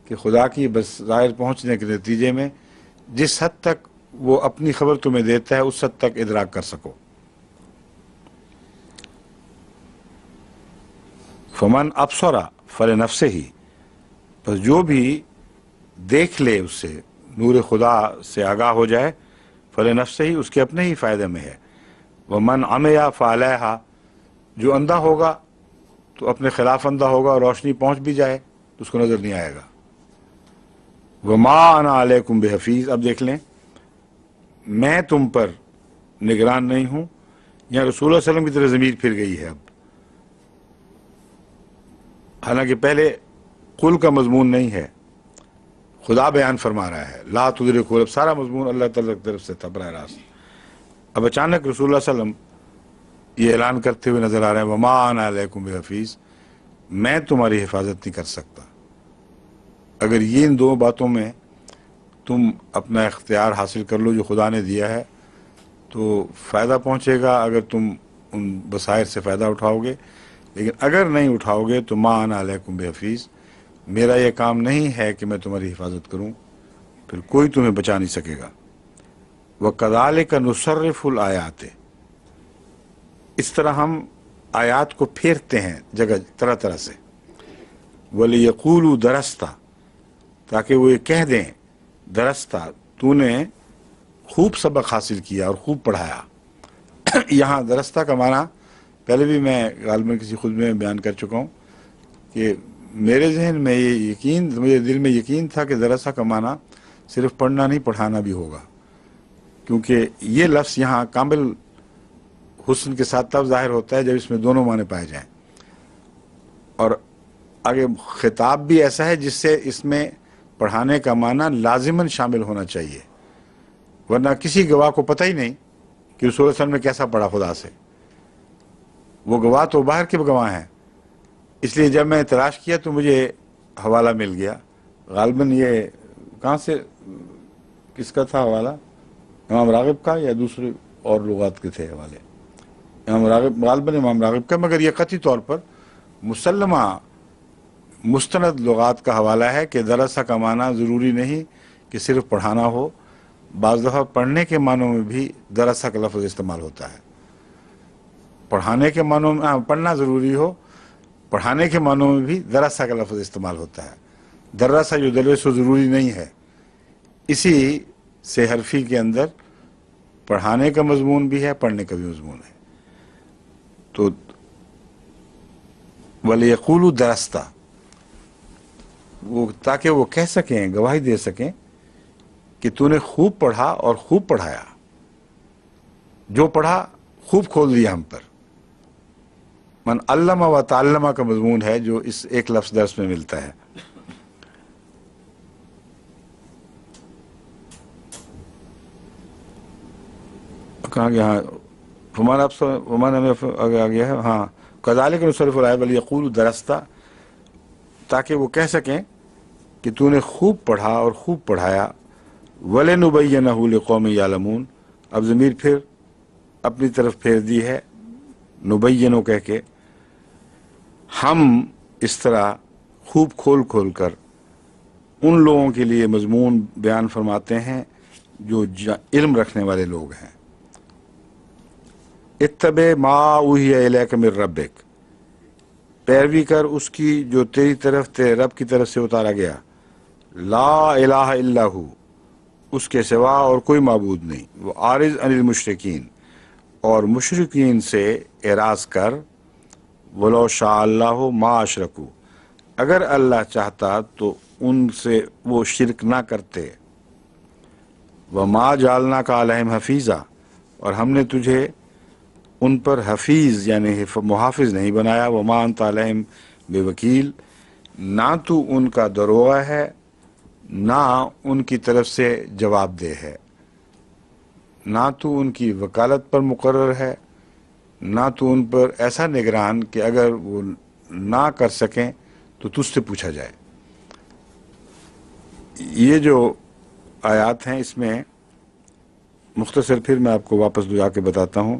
کہ خدا کی بصائر پہنچنے کے نتیجے میں جس حد تک وہ اپنی خبر تمہیں دیتا ہے اس حد تک ادراک کر سکو. فمن ابصر فلنفسہ، پس جو بھی دیکھ لے اس سے، نور خدا سے آگاہ ہو جائے، فلنفسہ، اس کے اپنے ہی فائدے میں ہے. ومن عمی فعلیہا، جو اندھا ہوگا تو اپنے خلاف اندھا ہوگا، اور روشنی پہنچ بھی جائے تو اس کو نظر نہیں آئے گا. وما انا علیکم بحفیظ. اب دیکھ لیں، میں تم پر نگران نہیں ہوں. یہاں رسول اللہ علیہ وسلم کی طرح ضمیر پھر گئی ہے. اب حالانکہ پہلے قل کا مضمون نہیں ہے، خدا بیان فرما رہا ہے لا تدرکہ الابصار، سارا مضمون اللہ تعالیٰ کی طرف سے تھا براہ راست. اب اچانک رسول اللہ صلی اللہ علیہ وسلم یہ اعلان کرتے ہوئے نظر آ رہے ہیں وما انا علیکم بحفیظ، میں تمہاری حفاظت نہیں کر سکتا. اگر یہ ان دو باتوں میں تم اپنا اختیار حاصل کر لو جو خدا نے دیا ہے تو فائدہ پہنچے گا اگر تم ان بصائر سے فائدہ اٹھاؤ گے. لیکن اگر نہیں اٹھاؤ گے تو ما انا علیکم بحفیظ، میرا یہ کام نہیں ہے کہ میں تمہاری حفاظت کروں، پھر کوئی تمہیں بچا نہیں سکے گا. وَكَذَلِكَ نُصَرِّفُ الْآيَاتِ، اس طرح ہم آیات کو پھیرتے ہیں جگہ طرح طرح سے. وَلِيَقُولُوا دَرَسْتَ، تاکہ وہ یہ کہہ دیں درستہ، تو نے خوب سبق حاصل کیا اور خوب پڑھایا. یہاں درستہ کا معنی پہلے بھی میں غالباً کسی خود میں بیان کر چکا ہوں کہ میرے ذہن میں یہ یقین، مجھے دل میں یقین تھا کہ درستہ کا معنی صرف پڑھنا نہیں پڑھانا بھی ہوگا، کیونکہ یہ لفظ یہاں کامل حسن کے ساتھ تب ظاہر ہوتا ہے جب اس میں دونوں معنی پائے جائیں، اور آگے خطاب بھی ایسا ہے جس سے اس میں پڑھانے کا معنی لازماً شامل ہونا چاہیے، ورنہ کسی گواہ کو پتہ ہی نہیں کہ رسول اللہ صلی اللہ علیہ وسلم نے کیسا پڑھا خدا سے، وہ گواہ تو باہر کے گواہ ہیں۔ اس لیے جب میں تلاش کیا تو مجھے حوالہ مل گیا، غالباً یہ کہاں سے، کس کا تھا حوالہ؟ امام راغب کا یا دوسرے اور لغات کے تھے حوالے؟ امام راغب، غالباً امام راغب کا، مگر یہ قطعی طور پر مسلمہ مستند لغات کا حوالہ ہے کہ درسہ کا معنی ضروری نہیں کہ صرف پڑھانا ہو، بعض دفعہ پڑھنے کے معنوں میں بھی درسہ کا لفظ استعمال ہوتا ہے، پڑھانے کے معنوں میں پڑھنا ضروری ہو، پڑھانے کے معنوں میں بھی درسہ کا لفظ استعمال ہوتا ہے۔ درسہ جو درویش و ضروری نہیں ہے، اسی سے حرفی کے اندر پڑھانے کا مضمون بھی ہے، پڑھنے کا بھی مضمون ہے۔ تو وَلِيَقُولُوا دَرَسْتَ، وہ تاکہ وہ کہہ سکیں، گواہی دے سکیں کہ تو نے خوب پڑھا اور خوب پڑھایا، جو پڑھا خوب کھول دیا ہم پر۔ من علم و تعلم کا مضمون ہے جو اس ایک لفظ درس میں ملتا ہے۔ کہاں گیا؟ فمان آپ فمان ہمیں آگے آ گیا ہے، ہاں، کذالک نصرف الآیات ولیقولوا درست، تاکہ وہ کہہ سکیں کہ تو نے خوب پڑھا اور خوب پڑھایا۔ وَلِنُبَيِّنَهُ لِقَوْمٍ يَعْلَمُونَ، اب ضمیر پھر اپنی طرف پھیر دی ہے، نبینو کہہ کے، ہم اس طرح خوب کھول کھول کر ان لوگوں کے لیے مضمون بیان فرماتے ہیں جو علم رکھنے والے لوگ ہیں۔ اتبع ما اوحی الیک من ربک، پیروی کر اس کی جو تیری طرف تیرے رب کی طرف سے اتارا گیا، لا الہ الا ہو، اس کے سوا اور کوئی معبود نہیں، وہ عارض عن المشرکین، اور مشرکین سے اعراض کر، ولو شاء اللہ ما اشرکو، اگر اللہ چاہتا تو ان سے وہ شرک نہ کرتے، وما جعلناک علیہم حفیظا، اور ہم نے تجھے ان پر حفیظ یعنی محافظ نہیں بنایا، وما انت علیہم بے وکیل، نہ تو ان کا دروغہ ہے نہ ان کی طرف سے جواب دہ ہے، نہ تو ان کی وکالت پر مقرر ہے، نہ تو ان پر ایسا نگران کہ اگر وہ نہ کر سکیں تو تجھ سے پوچھا جائے۔ یہ جو آیات ہیں اس میں مختصر پھر میں آپ کو واپس جا کے بتاتا ہوں۔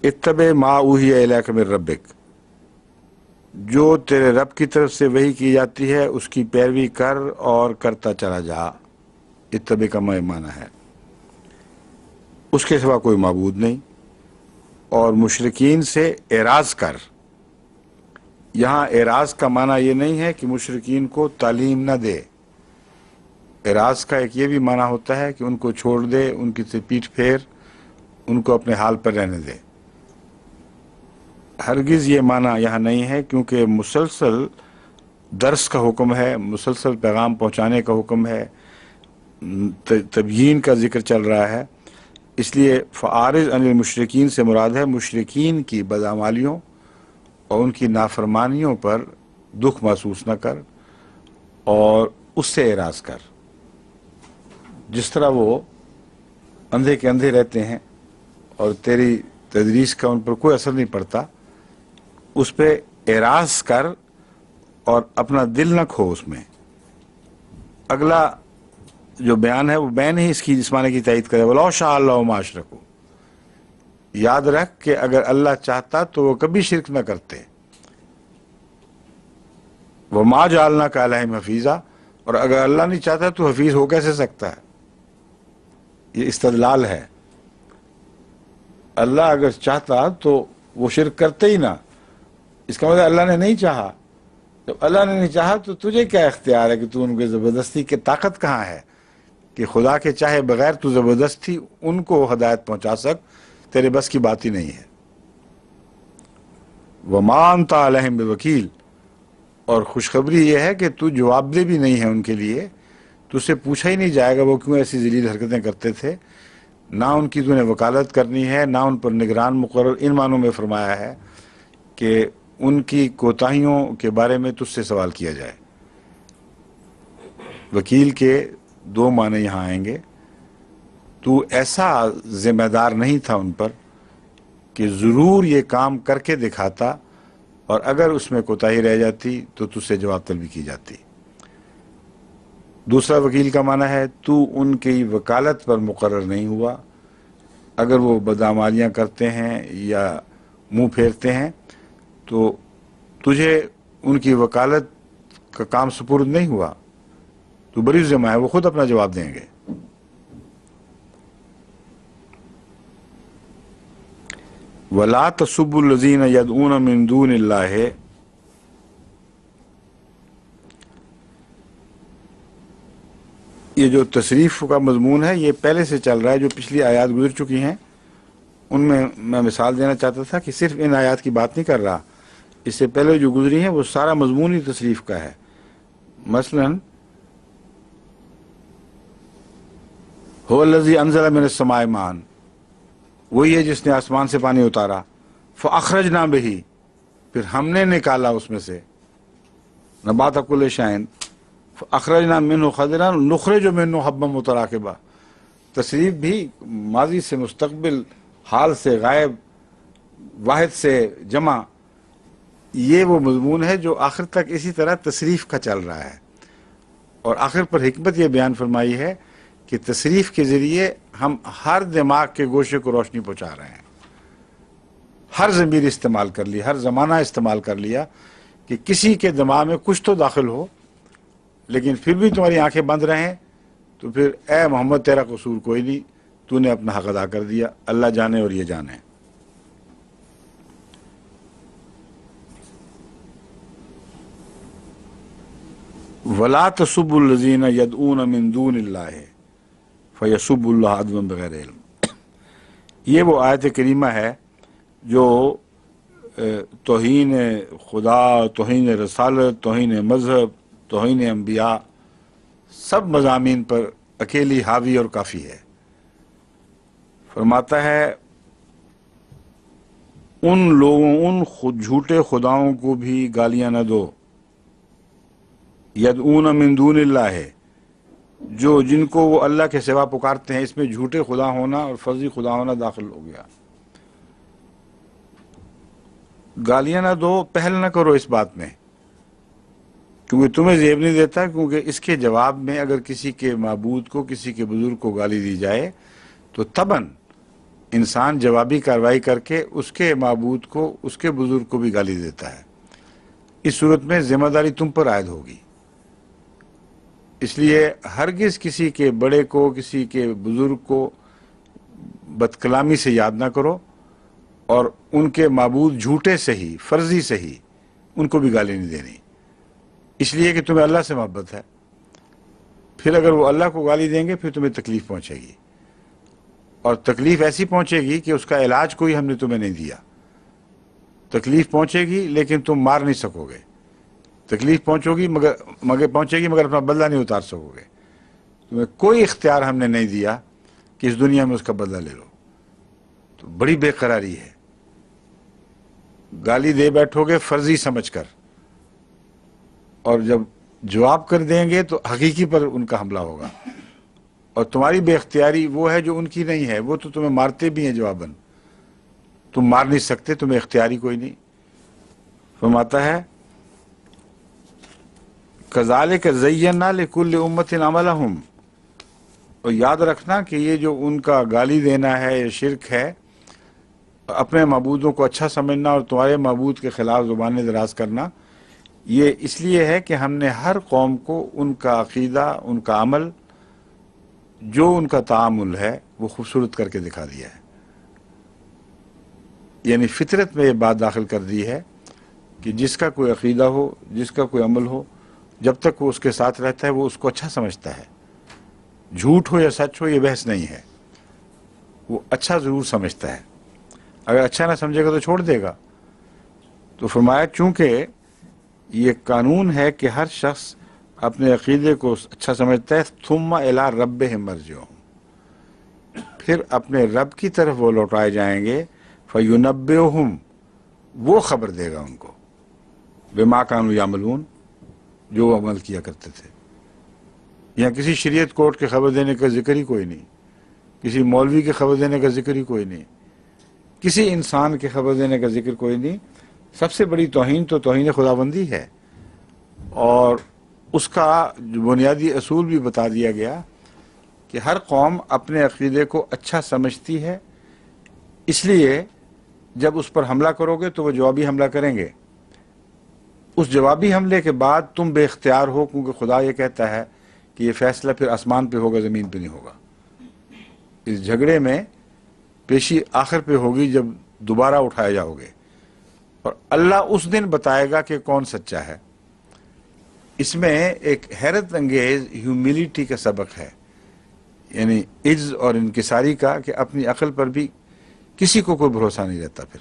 اتبع ما اوحی الیک من ربک، جو تیرے رب کی طرف سے وحی کی جاتی ہے اس کی پیروی کر اور کرتا چلا جا، اتبع کا معنی ہے اس کے سوا کوئی معبود نہیں، اور مشرکین سے اعراض کر۔ یہاں اعراض کا معنی یہ نہیں ہے کہ مشرکین کو تعلیم نہ دے، اعراض کا ایک یہ بھی معنی ہوتا ہے کہ ان کو چھوڑ دے، ان کی سے پیٹھ پھیر، ان کو اپنے حال پر رہنے دے۔ ہرگز یہ معنی یہاں نہیں ہے، کیونکہ مسلسل درس کا حکم ہے، مسلسل پیغام پہنچانے کا حکم ہے، تبیین کا ذکر چل رہا ہے، اس لیے فعارض عن المشرکین سے مراد ہے مشرکین کی بدعمالیوں اور ان کی نافرمانیوں پر دکھ محسوس نہ کر اور اس سے اعراض کر۔ جس طرح وہ اندھے کے اندھے رہتے ہیں اور تیری تدریس کا ان پر کوئی اثر نہیں پڑتا، اس پہ اعراض کر اور اپنا دل نہ کھو اس میں۔ اگلا جو بیان ہے وہ بیان ہی اس کی اس معنی کی تائید کرے، وَلَوْ شَاءَ اللَّهُ مَا أَشْرَكُوا، یاد رکھ کہ اگر اللہ چاہتا تو وہ کبھی شرک نہ کرتے، وَمَا جَعَلْنَاكَ عَلَيْهِمْ حَفِيظًا، اور اگر اللہ نہیں چاہتا تو حفیظ ہو کیسے سکتا ہے؟ یہ استدلال ہے۔ اللہ اگر چاہتا تو وہ شرک کرتے ہی نہ، اس کا مطلب اللہ نے نہیں چاہا۔ جب اللہ نے نہیں چاہا تو تجھے کیا اختیار ہے کہ تو ان کے زبردستی کی طاقت کہاں ہے کہ خدا کے چاہے بغیر تو زبردستی ان کو ہدایت پہنچا سک، تیرے بس کی بات ہی نہیں ہے۔ وَمَا أَنْتَ عَلَيْهِمْ بِوَكِيلٍ، اور خوشخبری یہ ہے کہ تو جواب دہ بھی نہیں ہے ان کے لیے، تو اس سے پوچھا ہی نہیں جائے گا وہ کیوں ایسی ذلیل حرکتیں کرتے تھے، نہ ان کی تو نے وکالت کرنی ہے، نہ ان پر نگران مقرر۔ ان معنوں میں فرمایا ہے کہ ان کی کوتاہیوں کے بارے میں تجھ سے سوال کیا جائے۔ وکیل کے دو معنی یہاں آئیں گے۔ تو ایسا ذمہ دار نہیں تھا ان پر کہ ضرور یہ کام کر کے دکھاتا، اور اگر اس میں کوتاہی رہ جاتی تو تجھ سے جواب طلبی کی جاتی۔ دوسرا وکیل کا معنی ہے تو ان کی وکالت پر مقرر نہیں ہوا، اگر وہ بدعمالیاں کرتے ہیں یا منہ پھیرتے ہیں تو تجھے ان کی وکالت کا کام سپرد نہیں ہوا، تو بری ذمہ ہے، وہ خود اپنا جواب دیں گے۔ وَلَا تَسُبُّوا الَّذِينَ يَدْعُونَ مِن دُونِ اللَّهِ، یہ جو تصریف کا مضمون ہے یہ پہلے سے چل رہا ہے، جو پچھلی آیات گزر چکی ہیں ان میں مثال دینا چاہتا تھا کہ صرف ان آیات کی بات نہیں کر رہا، اس سے پہلے جو گزری ہیں وہ سارا مضمون ہی تصریف کا ہے۔ مثلا هو الذی انزل من السماء ماء، وہی ہے جس نے آسمان سے پانی اتارا، فاخرجنا بہ، پھر ہم نے نکالا اس میں سے، نبات کل شیء، فاخرجنا منہ خضرا نخرج منہ حبا متراکبا، تصریف بھی ماضی سے مستقبل، حال سے غائب، واحد سے جمع، یہ وہ مضمون ہے جو آخر تک اسی طرح تصریف کا چل رہا ہے۔ اور آخر پر حکمت یہ بیان فرمائی ہے کہ تصریف کے ذریعے ہم ہر دماغ کے گوشے کو روشنی پہنچا رہے ہیں، ہر ضمیر استعمال کر لیا، ہر زمانہ استعمال کر لیا کہ کسی کے دماغ میں کچھ تو داخل ہو، لیکن پھر بھی تمہاری آنکھیں بند رہیں، تو پھر اے محمد تیرا قصور کوئی نہیں، تو نے اپنا حق ادا کر دیا، اللہ جانے اور یہ جانے۔ وَلَا تَسُبُّوا الَّذِينَ يَدْعُونَ مِن دُونِ اللَّهِ فَيَسُبُّوا اللَّهَ عَدْوًا بِغَيْرِ عِلْمٍ، یہ وہ آیت کریمہ ہے جو توہین خدا، توہین رسالت، توہین مذہب، توہین انبیاء، سب مضامین پر اکیلی حاوی اور کافی ہے۔ فرماتا ہے ان لوگوں، ان جھوٹے خداؤں کو بھی گالیاں نہ دو، یدعون من دون اللہ، جو جن کو وہ اللہ کے سوا پکارتے ہیں، اس میں جھوٹے خدا ہونا اور فرضی خدا ہونا داخل ہو گیا۔ گالیاں نہ دو، پہل نہ کرو اس بات میں، کیونکہ تمہیں زیب نہیں دیتا، کیونکہ اس کے جواب میں اگر کسی کے معبود کو، کسی کے بزرگ کو گالی دی جائے تو طبعاً انسان جوابی کارروائی کر کے اس کے معبود کو، اس کے بزرگ کو بھی گالی دیتا ہے۔ اس صورت میں ذمہ داری تم پر عائد ہوگی، اس لیے ہرگز کسی کے بڑے کو، کسی کے بزرگ کو بد کلامی سے یاد نہ کرو، اور ان کے معبود جھوٹے سے ہی، فرضی سے ہی، ان کو بھی گالی نہیں دینی، اس لیے کہ تمہیں اللہ سے محبت ہے۔ پھر اگر وہ اللہ کو گالی دیں گے پھر تمہیں تکلیف پہنچے گی، اور تکلیف ایسی پہنچے گی کہ اس کا علاج کوئی ہم نے تمہیں نہیں دیا۔ تکلیف پہنچے گی لیکن تم مار نہیں سکو گے، تکلیف پہنچے گی مگر اپنا بدلہ نہیں اتار سکو گے، تمہیں کوئی اختیار ہم نے نہیں دیا کہ اس دنیا میں اس کا بدلہ لے لو۔ تو بڑی بے قراری ہے، گالی دے بیٹھو گے فرضی سمجھ کر، اور جب جواب کر دیں گے تو حقیقی پر ان کا حملہ ہوگا، اور تمہاری بے اختیاری وہ ہے جو ان کی نہیں ہے، وہ تو تمہیں مارتے بھی ہیں جواباً، تم مار نہیں سکتے، تمہیں اختیاری کوئی نہیں۔ فرماتا ہے کذالک زینا لکل امت عملہم، اور یاد رکھنا کہ یہ جو ان کا گالی دینا ہے، یہ شرک ہے، اپنے معبودوں کو اچھا سمجھنا اور تمہارے معبود کے خلاف زبانیں دراز کرنا، یہ اس لیے ہے کہ ہم نے ہر قوم کو ان کا عقیدہ، ان کا عمل، جو ان کا تعامل ہے وہ خوبصورت کر کے دکھا دیا ہے۔ یعنی فطرت میں یہ بات داخل کر دی ہے کہ جس کا کوئی عقیدہ ہو، جس کا کوئی عمل ہو، جب تک وہ اس کے ساتھ رہتا ہے وہ اس کو اچھا سمجھتا ہے، جھوٹ ہو یا سچ ہو یہ بحث نہیں ہے، وہ اچھا ضرور سمجھتا ہے، اگر اچھا نہ سمجھے گا تو چھوڑ دے گا۔ تو فرمایا چونکہ یہ قانون ہے کہ ہر شخص اپنے عقیدے کو اچھا سمجھتا ہے، ثم الی ربہم مرجعہم، پھر اپنے رب کی طرف وہ لوٹائے جائیں گے، فینبئہم، وہ خبر دے گا ان کو، بما کانوا یعملون، جو وہ عمل کیا کرتے تھے۔ یہاں کسی شریعت کورٹ کے خبر دینے کا ذکر ہی کوئی نہیں، کسی مولوی کے خبر دینے کا ذکر ہی کوئی نہیں، کسی انسان کے خبر دینے کا ذکر کوئی نہیں۔ سب سے بڑی توہین تو توہین خداوندی ہے، اور اس کا جو بنیادی اصول بھی بتا دیا گیا کہ ہر قوم اپنے عقیدے کو اچھا سمجھتی ہے، اس لیے جب اس پر حملہ کرو گے تو وہ جوابی حملہ کریں گے۔ اس جوابی حملے کے بعد تم بے اختیار ہو، کیونکہ خدا یہ کہتا ہے کہ یہ فیصلہ پھر آسمان پہ ہوگا، زمین پہ نہیں ہوگا۔ اس جھگڑے میں پیشی آخر پہ ہوگی جب دوبارہ اٹھائے جاؤ گے، اور اللہ اس دن بتائے گا کہ کون سچا ہے۔ اس میں ایک حیرت انگیز ہیوملٹی کا سبق ہے، یعنی عجز اور انکساری کا، کہ اپنی عقل پر بھی کسی کو کوئی بھروسہ نہیں رہتا۔ پھر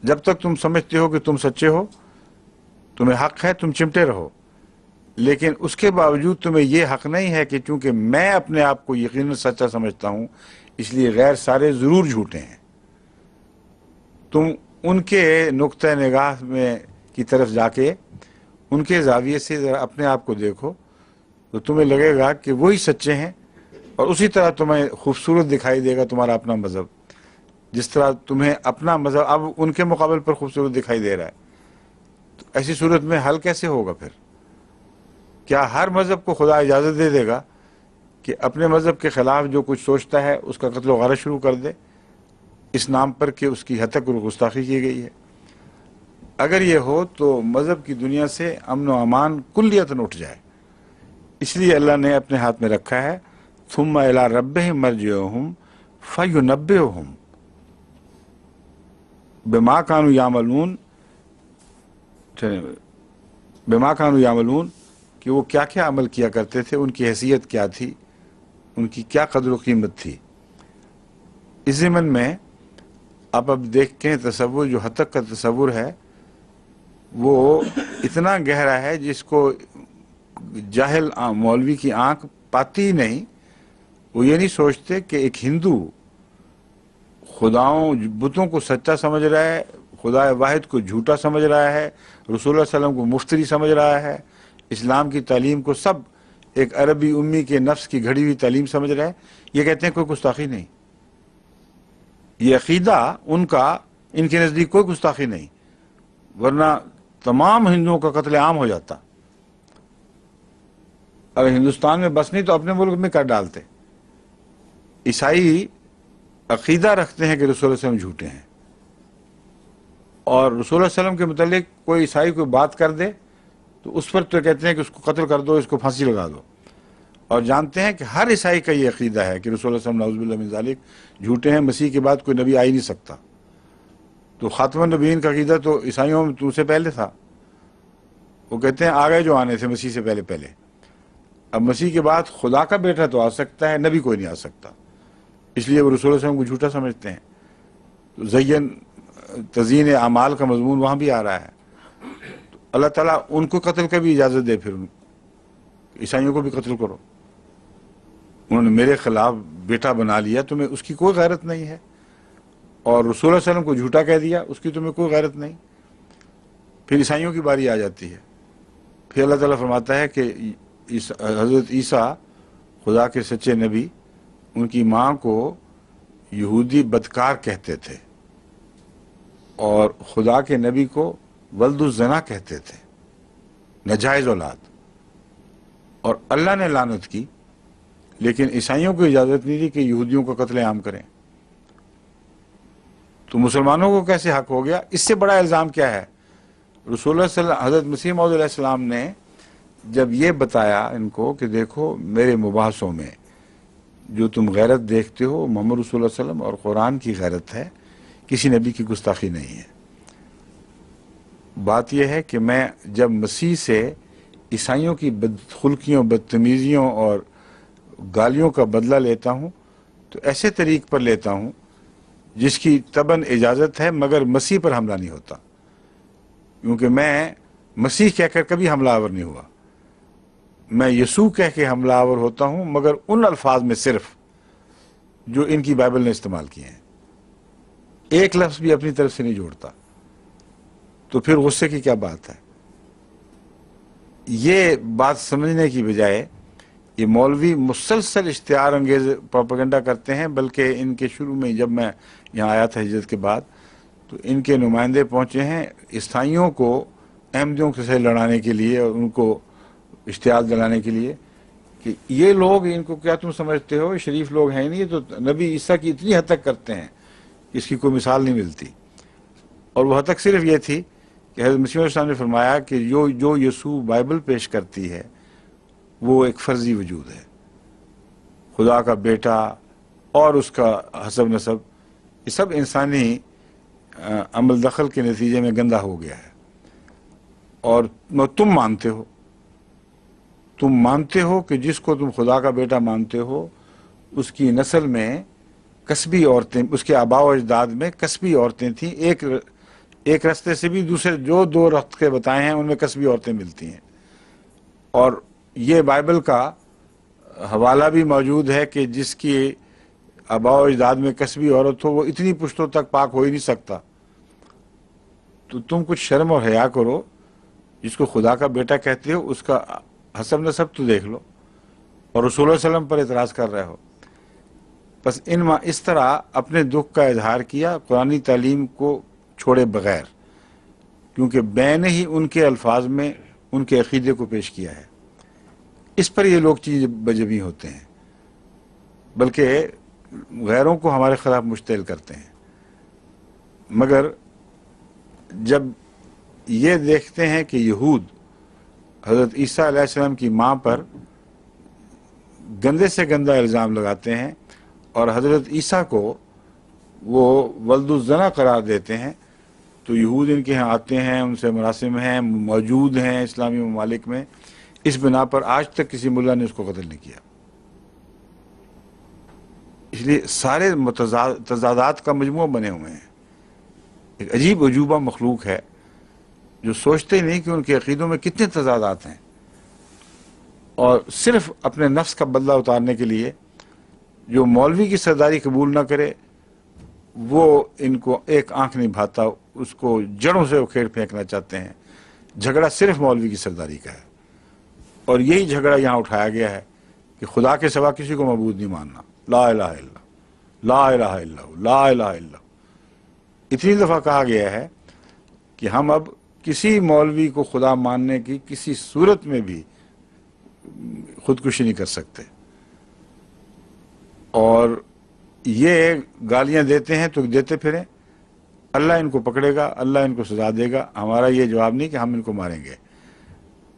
جب تک تم سمجھتے ہو کہ تم سچے ہو، تمہیں حق ہے، تم چمٹے رہو، لیکن اس کے باوجود تمہیں یہ حق نہیں ہے کہ چونکہ میں اپنے آپ کو یقیناً سچا سمجھتا ہوں اس لیے غیر سارے ضرور جھوٹے ہیں۔ تم ان کے نقطہ نگاہ میں کی طرف جا کے ان کے زاویے سے ذرا اپنے آپ کو دیکھو تو تمہیں لگے گا کہ وہی سچے ہیں، اور اسی طرح تمہیں خوبصورت دکھائی دے گا تمہارا اپنا مذہب، جس طرح تمہیں اپنا مذہب اب ان کے مقابل پر خوبصورت دکھائی دے رہا ہے۔ تو ایسی صورت میں حل کیسے ہوگا پھر؟ کیا ہر مذہب کو خدا اجازت دے دے گا کہ اپنے مذہب کے خلاف جو کچھ سوچتا ہے اس کا قتل و غارت شروع کر دے، اس نام پر کہ اس کی ہتک اور گستاخی کی گئی ہے؟ اگر یہ ہو تو مذہب کی دنیا سے امن و امان کلیتاً اٹھ جائے۔ اس لیے اللہ نے اپنے ہاتھ میں رکھا ہے، ثم الی ربہم مرجعہم فینبئہم بما کانوا یعملون، بما کانوا یعملون، کہ وہ کیا کیا عمل کیا کرتے تھے، ان کی حیثیت کیا تھی، ان کی کیا قدر و قیمت تھی۔ اس ضمن میں آپ اب دیکھیں تصور، جو حد تک کا تصور ہے وہ اتنا گہرا ہے جس کو جاہل مولوی کی آنکھ پاتی ہی نہیں۔ وہ یہ نہیں سوچتے کہ ایک ہندو خداؤں بتوں کو سچا سمجھ رہا ہے، خدا واحد کو جھوٹا سمجھ رہا ہے، رسول اللہ علیہ وسلم کو مفتری سمجھ رہا ہے، اسلام کی تعلیم کو سب ایک عربی امی کے نفس کی گھڑی ہوئی تعلیم سمجھ رہا ہے۔ یہ کہتے ہیں کوئی گستاخی نہیں، یہ عقیدہ ان کا، ان کے نزدیک کوئی گستاخی نہیں، ورنہ تمام ہندوؤں کا قتل عام ہو جاتا۔ اگر ہندوستان میں بس نہیں تو اپنے ملک میں کر ڈالتے۔ عیسائی عقیدہ رکھتے ہیں کہ رسول اللہ علیہ وسلم جھوٹے ہیں، اور رسول اللہ علیہ وسلم کے متعلق کوئی عیسائی کوئی بات کر دے تو اس پر تو کہتے ہیں کہ اس کو قتل کر دو، اس کو پھانسی لگا دو، اور جانتے ہیں کہ ہر عیسائی کا یہ عقیدہ ہے کہ رسول اللہ علیہ وسلم نعوذ باللہ من ذالک جھوٹے ہیں، مسیح کے بعد کوئی نبی آ ہی نہیں سکتا۔ تو خاتم النبیین کا عقیدہ تو عیسائیوں میں تو سے پہلے تھا، وہ کہتے ہیں آ گئے جو آنے تھے مسیح سے پہلے۔ اب مسیح کے بعد خدا کا بیٹا تو آ سکتا ہے، نبی کوئی نہیں آ سکتا، اس لیے وہ رسول اللہ علیہ وسلم کو جھوٹا سمجھتے ہیں۔ تو تزیین اعمال کا مضمون وہاں بھی آ رہا ہے۔ تو اللہ تعالیٰ ان کو قتل کا بھی اجازت دے، پھر عیسائیوں کو بھی قتل کرو، انہوں نے میرے خلاف بیٹا بنا لیا، تمہیں اس کی کوئی غیرت نہیں ہے، اور رسول اللہ علیہ وسلم کو جھوٹا کہہ دیا، اس کی تمہیں کوئی غیرت نہیں۔ پھر عیسائیوں کی باری آ جاتی ہے، پھر اللہ تعالیٰ فرماتا ہے کہ حضرت عیسیٰ خدا کے سچے نبی، ان کی ماں کو یہودی بدکار کہتے تھے، اور خدا کے نبی کو ولد الزنا کہتے تھے، ناجائز اولاد، اور اللہ نے لعنت کی، لیکن عیسائیوں کو اجازت نہیں دی کہ یہودیوں کا قتل عام کریں۔ تو مسلمانوں کو کیسے حق ہو گیا؟ اس سے بڑا الزام کیا ہے؟ رسول اللہ صلی اللہ حضرت مسیح موعود علیہ السلام نے جب یہ بتایا ان کو کہ دیکھو میرے مباحثوں میں جو تم غیرت دیکھتے ہو محمد رسول اللہ علیہ وسلم اور قرآن کی غیرت ہے، کسی نبی کی گستاخی نہیں ہے۔ بات یہ ہے کہ میں جب مسیح سے عیسائیوں کی بدخلقیوں، بدتمیزیوں اور گالیوں کا بدلہ لیتا ہوں تو ایسے طریق پر لیتا ہوں جس کی طبعاً اجازت ہے، مگر مسیح پر حملہ نہیں ہوتا، کیونکہ میں مسیح کہہ کر کبھی حملہ آور نہیں ہوا. میں یسوع کہہ کے حملہ آور ہوتا ہوں، مگر ان الفاظ میں صرف جو ان کی بائبل نے استعمال کیے ہیں. ایک لفظ بھی اپنی طرف سے نہیں جوڑتا. تو پھر غصے کی کیا بات ہے؟ یہ بات سمجھنے کی بجائے یہ مولوی مسلسل اشتہار انگیز پروپیگنڈا کرتے ہیں. بلکہ ان کے شروع میں جب میں یہاں آیا تھا ہجرت کے بعد، تو ان کے نمائندے پہنچے ہیں عیسائیوں کو احمدیوں سے لڑانے کے لیے اور ان کو اشتعال دلانے کے لیے کہ یہ لوگ، ان کو کیا تم سمجھتے ہو، شریف لوگ ہیں نہیں، تو نبی عیسیٰ کی اتنی حد تک کرتے ہیں اس کی کوئی مثال نہیں ملتی. اور وہ حد تک صرف یہ تھی کہ حضرت مسیح علیہ السلام نے فرمایا کہ جو یسوع بائبل پیش کرتی ہے وہ ایک فرضی وجود ہے. خدا کا بیٹا اور اس کا حسب نسب، یہ سب انسانی عمل دخل کے نتیجے میں گندہ ہو گیا ہے. اور تم مانتے ہو کہ جس کو تم خدا کا بیٹا مانتے ہو اس کی نسل میں کسبی عورتیں، اس کے آباء و اجداد میں کسبی عورتیں تھیں. ایک رستے سے بھی دوسرے جو دو رستے بتائے ہیں ان میں کسبی عورتیں ملتی ہیں. اور یہ بائبل کا حوالہ بھی موجود ہے کہ جس کی آباء و اجداد میں کسبی عورت ہو وہ اتنی پشتوں تک پاک ہو ہی نہیں سکتا. تو تم کچھ شرم اور حیا کرو. جس کو خدا کا بیٹا کہتے ہو اس کا حسب نسب تو دیکھ لو، اور رسول اللہ علیہ وسلم پر اعتراض کر رہے ہو. بس اس طرح اپنے دکھ کا اظہار کیا قرآنی تعلیم کو چھوڑے بغیر، کیونکہ بین ہی ان کے الفاظ میں ان کے عقیدے کو پیش کیا ہے. اس پر یہ لوگ چیز بجبی ہوتے ہیں، بلکہ غیروں کو ہمارے خلاف مشتعل کرتے ہیں. مگر جب یہ دیکھتے ہیں کہ یہود حضرت عیسیٰ علیہ السلام کی ماں پر گندے سے گندہ الزام لگاتے ہیں اور حضرت عیسیٰ کو وہ ولد الزنا قرار دیتے ہیں، تو یہود ان کے ہاں آتے ہیں، ان سے مراسم ہیں، موجود ہیں اسلامی ممالک میں. اس بنا پر آج تک کسی ملا نے اس کو قتل نہیں کیا. اس لیے سارے تضادات کا مجموعہ بنے ہوئے ہیں. ایک عجیب عجوبہ مخلوق ہے جو سوچتے ہی نہیں کہ ان کے عقیدوں میں کتنے تضادات ہیں، اور صرف اپنے نفس کا بدلہ اتارنے کے لیے جو مولوی کی سرداری قبول نہ کرے وہ ان کو ایک آنکھ نہیں بھاتا، اس کو جڑوں سے اکھیڑ پھینکنا چاہتے ہیں. جھگڑا صرف مولوی کی سرداری کا ہے، اور یہی جھگڑا یہاں اٹھایا گیا ہے کہ خدا کے سوا کسی کو معبود نہیں ماننا. لا الہ الا اللہ، لا الہ الا اللہ، لا الہ الا اللہ. اتنی دفعہ کہا گیا ہے کہ ہم اب کسی مولوی کو خدا ماننے کی کسی صورت میں بھی خودکشی نہیں کر سکتے. اور یہ گالیاں دیتے ہیں تو دیتے پھریں، اللہ ان کو پکڑے گا، اللہ ان کو سزا دے گا. ہمارا یہ جواب نہیں کہ ہم ان کو ماریں گے،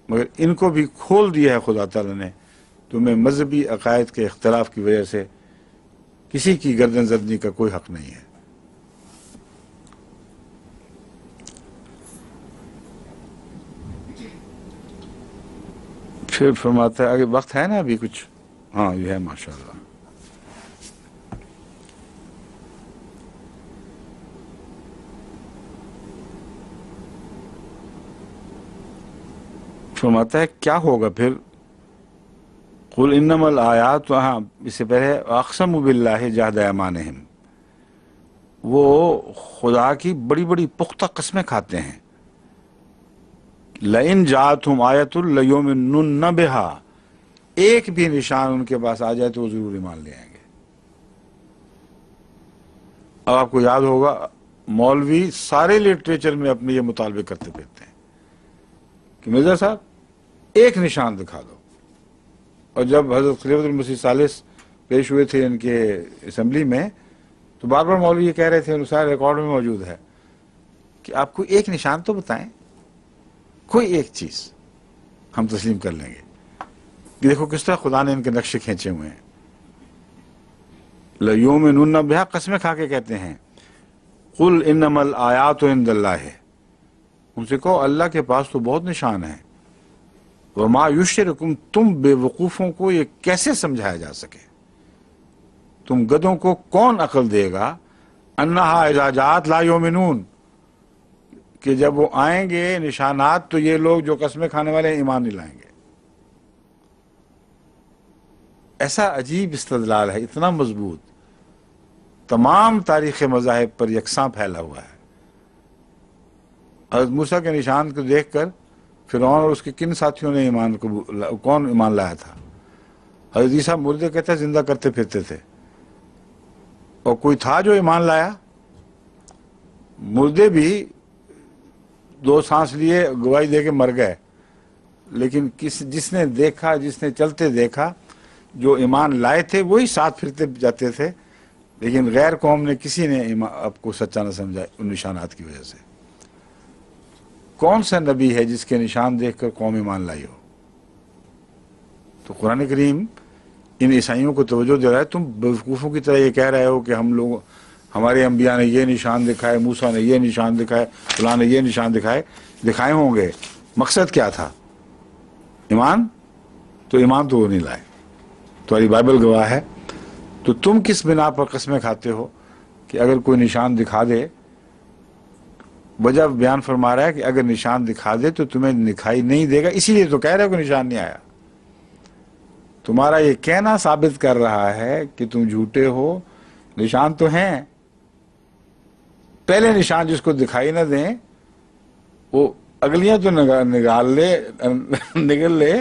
مگر ان کو بھی کھول دیا ہے خدا تعالیٰ نے. تمہیں مذہبی عقائد کے اختلاف کی وجہ سے کسی کی گردن زدنی کا کوئی حق نہیں ہے. پھر فرماتا ہے آگے، وقت ہے نا ابھی کچھ؟ ہاں یہ ہے ماشاءاللہ. فرماتا ہے کیا ہوگا پھر؟ قل انما الآیات، ہاں اس سے پہلے اقسم باللہ جہد ایمانہم، وہ خدا کی بڑی بڑی پختہ قسمیں کھاتے ہیں. لئن جاءتہم آیۃ لیؤمنن بہا، ایک بھی نشان ان کے پاس آ جائے تو وہ ضرور ایمان لے آئیں گے. اب آپ کو یاد ہوگا مولوی سارے لٹریچر میں اپنے یہ مطالبے کرتے پھرتے ہیں کہ مرزا صاحب ایک نشان دکھا دو. اور جب حضرت خلیفۃ المسیح ثالث پیش ہوئے تھے ان کے اسمبلی میں تو بار بار مولوی یہ کہہ رہے تھے، سارے ریکارڈ میں موجود ہے، کہ آپ کو ایک نشان تو بتائیں، کوئی ایک چیز ہم تسلیم کر لیں گے. کہ دیکھو کس طرح خدا نے ان کے نقشے کھینچے ہوئے ہیں. لَيُؤْمِنُنَّ بِهَا، قسمیں کھا کے کہتے ہیں. قُلْ إِنَّمَا الْآيَاتُ عِندَ اللَّهِ، ان سے کہو اللہ کے پاس تو بہت نشان ہیں. وَمَا يُشْعِرُكُمْ، تم بے وقوفوں کو یہ کیسے سمجھایا جا سکے، تم گدوں کو کون عقل دے گا، أَنَّهَا إِذَا جَاءَتْ لَا يُؤْمِنُونَ، کہ جب وہ آئیں گے نشانات تو یہ لوگ جو قسمیں کھانے والے ہیں ایمان نہیں لائیں گے. ایسا عجیب استدلال ہے، اتنا مضبوط، تمام تاریخ مذاہب پر یکساں پھیلا ہوا ہے. حضرت موسیٰ کے نشان کو دیکھ کر فرعون اور اس کے کن ساتھیوں نے کون ایمان لایا تھا؟ حضرت عیسیٰ مردے کہتے زندہ کرتے پھرتے تھے، اور کوئی تھا جو ایمان لایا؟ مردے بھی 2 سانس لیے گواہی دے کے مر گئے، لیکن جس نے دیکھا، جس نے چلتے دیکھا، جو ایمان لائے تھے وہی ساتھ پھرتے جاتے تھے، لیکن غیر قوم نے کسی نے آپ کو سچا نہ سمجھا ان نشانات کی وجہ سے. کون سا نبی ہے جس کے نشان دیکھ کر قوم ایمان لائی ہو؟ تو قرآن کریم ان عیسائیوں کو توجہ دے رہا ہے. تم بیوقوفوں کی طرح یہ کہہ رہے ہو کہ ہمارے انبیاء نے یہ نشان دکھائے، موسیٰ نے یہ نشان دکھائے، فلاں نے یہ نشان دکھائے ہوں گے. مقصد کیا تھا؟ ایمان؟ تو ایمان تو وہ نہیں لائے، تمہاری بائبل گواہ ہے. تو تم کس بنا پر قسمیں کھاتے ہو کہ اگر کوئی نشان دکھا دے؟ وجہ بیان فرما رہا ہے کہ اگر نشان دکھا دے تو تمہیں دکھائی نہیں دے گا، اسی لیے تو کہہ رہے ہو کہ نشان نہیں آیا. تمہارا یہ کہنا ثابت کر رہا ہے کہ تم جھوٹے ہو. نشان تو ہیں، پہلے نشان جس کو دکھائی نہ دیں وہ اگلیاں تو نگل لے،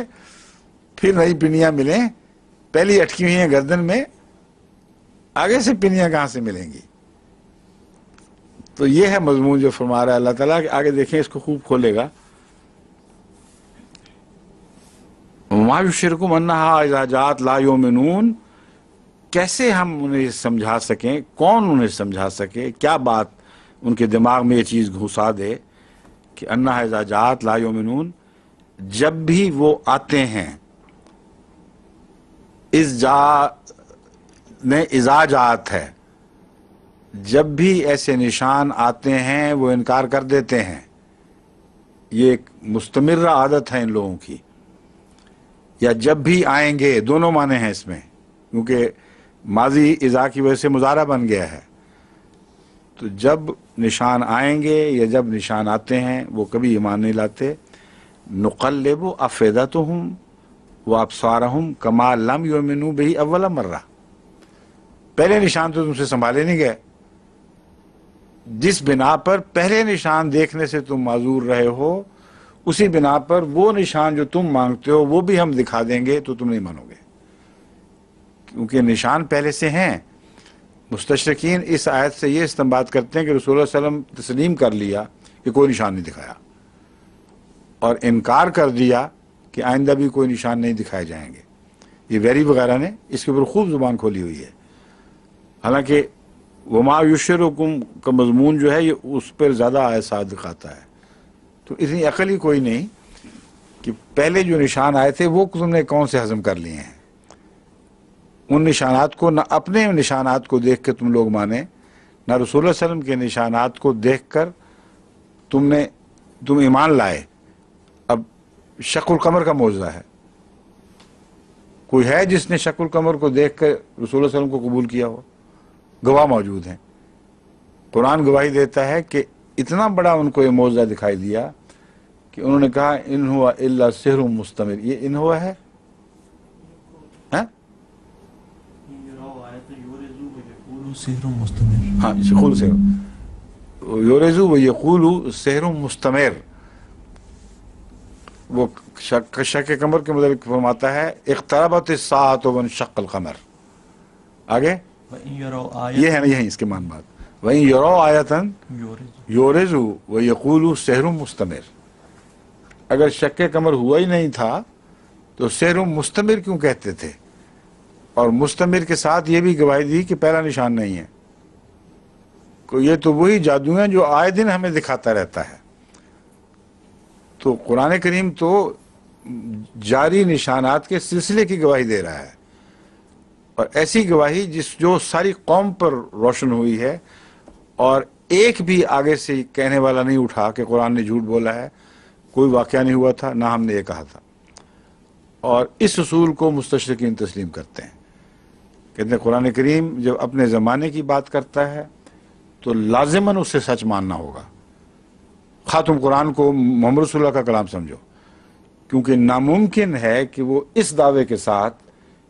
پھر نئی پنیاں ملیں. پہلی اٹکی ہوئی ہیں گردن میں، آگے سے پنیاں کہاں سے ملیں گی؟ تو یہ ہے مضمون جو فرما رہا ہے اللہ تعالیٰ کہ آگے دیکھیں، اس کو خوب کھولے گا. وَمَا يُشْعِرُكُمْ أَنَّهَا إِذَا جَاءَتْ لَا يُؤْمِنُونَ. کیسے ہم انہیں سمجھا سکیں، کون انہیں سمجھا سکے، کیا بات ان کے دماغ میں یہ چیز گھسا دے کہ أَنَّهَا إِذَا جَاءَتْ لَا يُؤْمِنُونَ، جب بھی وہ آتے ہیں. اذا جات ہے، جب بھی ایسے نشان آتے ہیں وہ انکار کر دیتے ہیں. یہ ایک مستمرہ عادت ہے ان لوگوں کی. یا جب بھی آئیں گے، دونوں معنی ہیں اس میں، کیونکہ ماضی اذا کی وجہ سے مضارع بن گیا ہے. تو جب نشان آئیں گے یا جب نشان آتے ہیں وہ کبھی ایمان نہیں لاتے. نقلب افئدتہم وابصارہم کما لم یؤمنوا بہ اول مرہ. پہلے نشان تو تم سے سنبھالے نہیں گئے، جس بنا پر پہلے نشان دیکھنے سے تم معذور رہے ہو، اسی بنا پر وہ نشان جو تم مانگتے ہو وہ بھی ہم دکھا دیں گے تو تم نہیں مانو گے، کیونکہ نشان پہلے سے ہیں. مستشرقین اس آیت سے یہ استنباط کرتے ہیں کہ رسول اللہ صلی اللہ علیہ وسلم تسلیم کر لیا کہ کوئی نشان نہیں دکھایا، اور انکار کر دیا کہ آئندہ بھی کوئی نشان نہیں دکھائے جائیں گے. یہ ویری وغیرہ نے اس کے اوپر خوب زبان کھولی ہوئی ہے. حالانکہ وما یشرکم کا مضمون جو ہے یہ اس پر زیادہ احساس دکھاتا ہے. تو اتنی عقل ہی کوئی نہیں کہ پہلے جو نشان آئے تھے وہ تم نے کون سے ہضم کر لیے ہیں. ان نشانات کو نہ اپنے نشانات کو دیکھ کے تم لوگ مانے، نہ رسول اللہ علیہ وسلم کے نشانات کو دیکھ کر تم ایمان لائے. اب شق القمر کا معجزہ ہے، کوئی ہے جس نے شق القمر کو دیکھ کر رسول اللہ علیہ وسلم کو قبول کیا ہو؟ گواہ موجود ہیں. قرآن گواہی دیتا ہے کہ اتنا بڑا ان کو یہ معجزہ دکھائی دیا کہ انہوں نے کہا ان ہوا الا سحر مستمر. یہ ان ہوا ہے ہاں یورزو و یقول سحر مستمر. وہ شق قمر کے متعلق فرماتا ہے اقتربت الساعۃ وانشق القمر. آگے یہ ہے نا، یہی اس کے مان بات. وَإِن يَرَوْا آیَةً یورزو و یقول سحر مستمر. اگر شق قمر ہوا ہی نہیں تھا تو سحر مستمر کیوں کہتے تھے؟ اور مستمر کے ساتھ یہ بھی گواہی دی کہ پہلا نشان نہیں ہے. یہ تو وہی جادو ہیں جو آئے دن ہمیں دکھاتا رہتا ہے. تو قرآن کریم تو جاری نشانات کے سلسلے کی گواہی دے رہا ہے، اور ایسی گواہی جو ساری قوم پر روشن ہوئی ہے، اور ایک بھی آگے سے کہنے والا نہیں اٹھا کہ قرآن نے جھوٹ بولا ہے. کوئی واقعہ نہیں ہوا تھا، نہ ہم نے یہ کہا تھا. اور اس اصول کو مستشرقین تسلیم کرتے ہیں. کہتے ہیں قرآن کریم جب اپنے زمانے کی بات کرتا ہے تو لازماً اسے سچ ماننا ہوگا، خاتم قرآن کو محمد رسول اللہ کا کلام سمجھو، کیونکہ ناممکن ہے کہ وہ اس دعوے کے ساتھ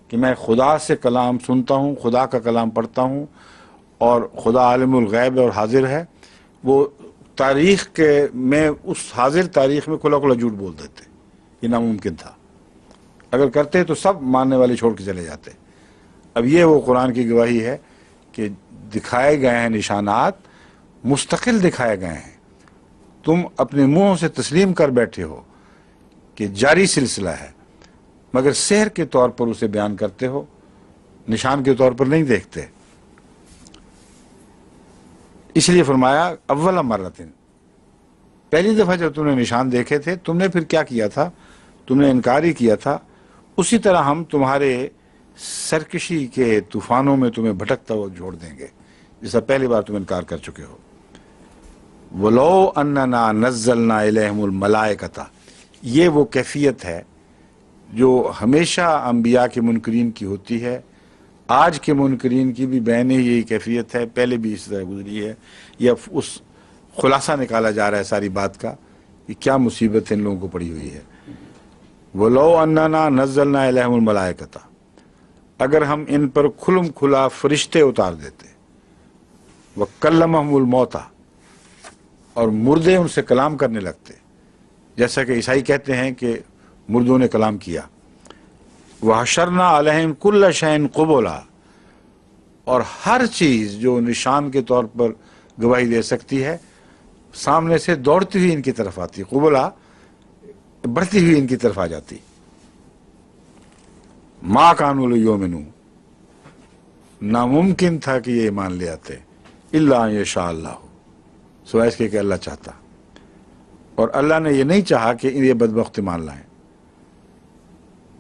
کہ میں خدا سے کلام سنتا ہوں، خدا کا کلام پڑھتا ہوں اور خدا عالم الغیب اور حاضر ہے، وہ تاریخ میں اس حاضر تاریخ میں کھلا کھلا جھوٹ بول دیتے. یہ ناممکن تھا. اگر کرتے تو سب ماننے والے چھوڑ کے چلے جاتے. اب یہ وہ قرآن کی گواہی ہے کہ دکھائے گئے ہیں نشانات، مستقل دکھائے گئے ہیں. تم اپنے منہوں سے تسلیم کر بیٹھے ہو کہ جاری سلسلہ ہے، مگر سحر کے طور پر اسے بیان کرتے ہو، نشان کے طور پر نہیں دیکھتے. اس لیے فرمایا اول مرتين، پہلی دفعہ جب تم نے نشان دیکھے تھے تم نے پھر کیا کیا تھا؟ تم نے انکار ہی کیا تھا. اسی طرح ہم تمہارے سرکشی کے طوفانوں میں تمہیں بھٹکتا ہوا چھوڑ دیں گے جیسا پہلی بار تم انکار کر چکے ہو. وَلَوْ أَنَّنَا نَزَّلْنَا إِلَيْهِمُ الْمَلَائِكَةَ، یہ وہ کیفیت ہے جو ہمیشہ انبیاء کے منکرین کی ہوتی ہے. آج کے منکرین کی بھی بین یہی کیفیت ہے، پہلے بھی اس طرح گزری ہے. یہ اس خلاصہ نکالا جا رہا ہے ساری بات کا کہ کیا مصیبت ان لوگوں کو پڑی ہوئی ہے. وَلَوْ أَنَّنَا نَزَّلْنَا إِلَيْهِمُ الْمَلَائِكَةَ، اگر ہم ان پر کھلم کھلا فرشتے اتار دیتے. وَكَلَّمَهُمُ الْمَوْتَى، اور مردے ان سے کلام کرنے لگتے، جیسا کہ عیسائی کہتے ہیں کہ مردوں نے کلام کیا. وَحَشَرْنَا عَلَيْهِمْ كُلَّ شَيْءٍ قُبُلًا، اور ہر چیز جو نشان کے طور پر گواہی دے سکتی ہے سامنے سے دوڑتی ہوئی ان کی طرف آتی. قبلا بڑھتی ہوئی ان کی طرف آ جاتی. ما كانوا ليؤمنوا، ناممکن تھا کہ یہ ایمان لے آتے. الا ان یشاء اللہ، سوائے اس کے کہ اللہ چاہتا. اور اللہ نے یہ نہیں چاہا کہ یہ بدبخت ایمان لائیں،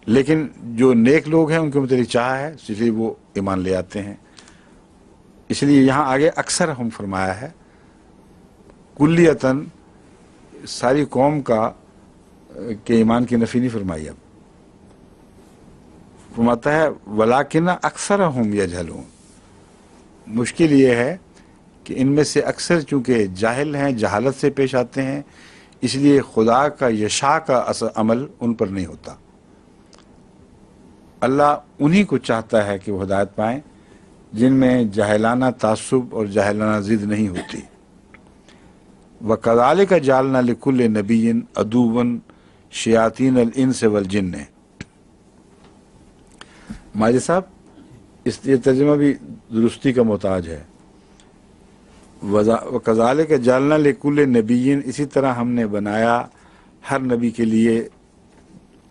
لیکن جو نیک لوگ ہیں ان کے متعلق چاہا ہے، اس لیے وہ ایمان لے آتے ہیں. اس لیے یہاں آگے اکثر ہم فرمایا ہے کلیتاً ساری قوم کا کہ ایمان کی نفی نہیں فرمائی. اب فرماتا ہے ولیکن اکثرہم یجہلون، مشکل یہ ہے کہ ان میں سے اکثر چونکہ جاہل ہیں، جہالت سے پیش آتے ہیں، اس لیے خدا کا یشاء کا عمل ان پر نہیں ہوتا. اللہ انہی کو چاہتا ہے کہ وہ ہدایت پائیں جن میں جاہلانہ تعصب اور جاہلانہ ضد نہیں ہوتی. وَكَذَلِكَ جَعَلْنَا لِكُلِّ نَبِيٍّ عَدُوًّا شَيَاطِينَ الْإِنسِ وَالْجِنِّ. ماجد صاحب یہ ترجمہ بھی درستی کا محتاج ہے. وَكَذَلِكَ جَعَلْنَا لِكُلِّ نَبِيٍّ، اسی طرح ہم نے بنایا ہر نبی کے لیے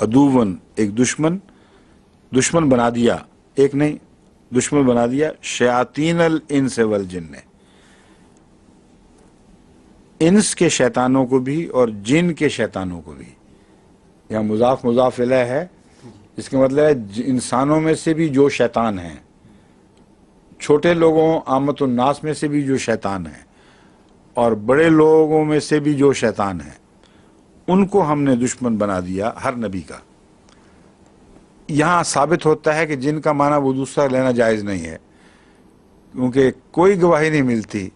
عدوًا، ایک دشمن بنا دیا، ایک نہیں دشمن بنا دیا. شیاطین الانس والجن، انس کے شیطانوں کو بھی اور جن کے شیطانوں کو بھی. یہاں مضاف مضاف الیہ ہے، اس کا مطلب ہے انسانوں میں سے بھی جو شیطان ہیں، چھوٹے لوگوں عامت الناس میں سے بھی جو شیطان ہیں، اور بڑے لوگوں میں سے بھی جو شیطان ہیں، ان کو ہم نے دشمن بنا دیا ہر نبی کا. یہاں ثابت ہوتا ہے کہ جن کا معنی وہ دوسرا لینا جائز نہیں ہے، کیونکہ کوئی گواہی نہیں ملتی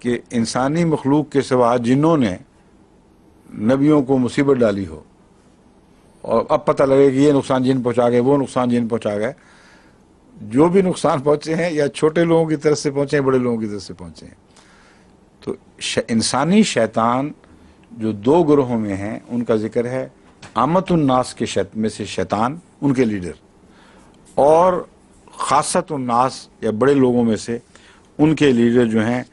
کہ انسانی مخلوق کے سوا جنوں نے نبیوں کو مصیبت ڈالی ہو اور اب پتہ لگے کہ یہ نقصان جن پہنچا گئے، وہ نقصان جن پہنچا گئے. جو بھی نقصان پہنچے ہیں یا چھوٹے لوگوں کی طرف سے پہنچے ہیں، بڑے لوگوں کی طرف سے پہنچے ہیں. تو انسانی شیطان جو دو گروہوں میں ہیں ان کا ذکر ہے. عامت الناس کے میں سے شیطان، ان کے لیڈر، اور خاصت الناس یا بڑے لوگوں میں سے ان کے لیڈر جو ہیں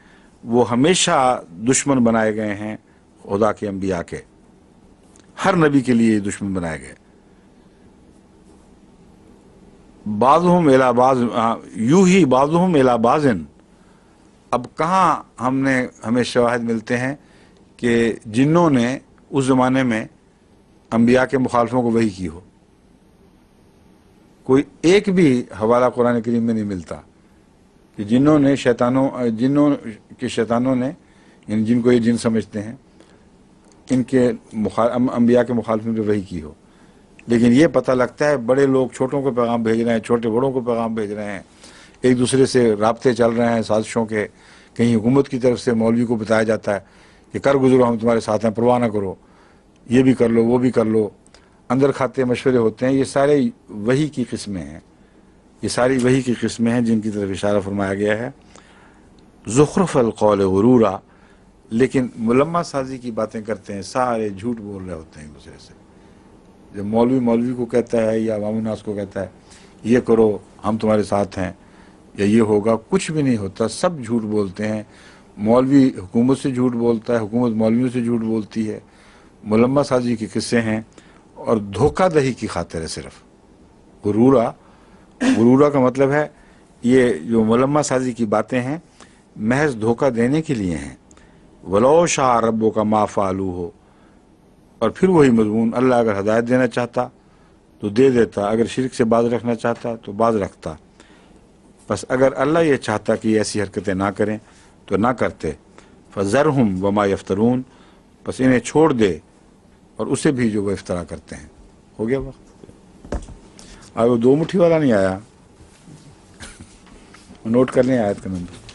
وہ ہمیشہ دشمن بنائے گئے ہیں خدا کے انبیاء کے. ہر نبی کے لیے دشمن بنائے گئے. بعضهم الی بعض، یوحی بعضهم الی بعض. اب کہاں ہمیں شواہد ملتے ہیں کہ جنوں نے اس زمانے میں انبیاء کے مخالفوں کو وحی کی ہو؟ کوئی ایک بھی حوالہ قرآن کریم میں نہیں ملتا کہ جنوں نے شیطانوں نے، یعنی جن کو یہ جن سمجھتے ہیں، ان کے انبیاء کے مخالفوں کو وحی کی ہو. لیکن یہ پتہ لگتا ہے بڑے لوگ چھوٹوں کو پیغام بھیج رہے ہیں، چھوٹے بڑوں کو پیغام بھیج رہے ہیں، ایک دوسرے سے رابطے چل رہے ہیں سازشوں کے. کہیں حکومت کی طرف سے مولوی کو بتایا جاتا ہے کہ کر گزرو ہم تمہارے ساتھ ہیں، پرواہ نہ کرو، یہ بھی کر لو وہ بھی کر لو، اندر کھاتے مشورے ہوتے ہیں، یہ سارے وحی کی قسمیں ہیں، یہ ساری وحی کی قسمیں ہیں جن کی طرف اشارہ فرمایا گیا ہے۔ زخرف القول غرورا، لیکن ملمہ سازی کی باتیں کرتے ہیں، سارے جھوٹ بول رہے ہوتے ہیں ایک دوسرے سے۔ جب مولوی کو کہتا ہے یا عوام الناس کو کہتا ہے یہ کرو ہم تمہارے ساتھ ہیں یا یہ ہوگا، کچھ بھی نہیں ہوتا، سب جھوٹ بولتے ہیں۔ مولوی حکومت سے جھوٹ بولتا ہے، حکومت مولویوں سے جھوٹ بولتی ہے، ملمہ سازی کے قصے ہیں اور دھوکہ دہی کی خاطر ہے صرف۔ غرورا کا مطلب ہے یہ جو ملمہ سازی کی باتیں ہیں محض دھوکہ دینے کے لیے ہیں۔ ولو شاء ربک ما فعلوہ، اور پھر وہی مضمون، اللہ اگر ہدایت دینا چاہتا تو دے دیتا، اگر شرک سے باز رکھنا چاہتا تو باز رکھتا، بس اگر اللہ یہ چاہتا کہ ایسی حرکتیں نہ کریں تو نہ کرتے۔ فذرہم وما یفترون، بس انہیں چھوڑ دے اور اسے بھی جو وہ افطرا کرتے ہیں۔ ہو گیا وقت؟ وہ 2 مٹھی والا نہیں آیا، نوٹ کر لیں آیت کا نمبر۔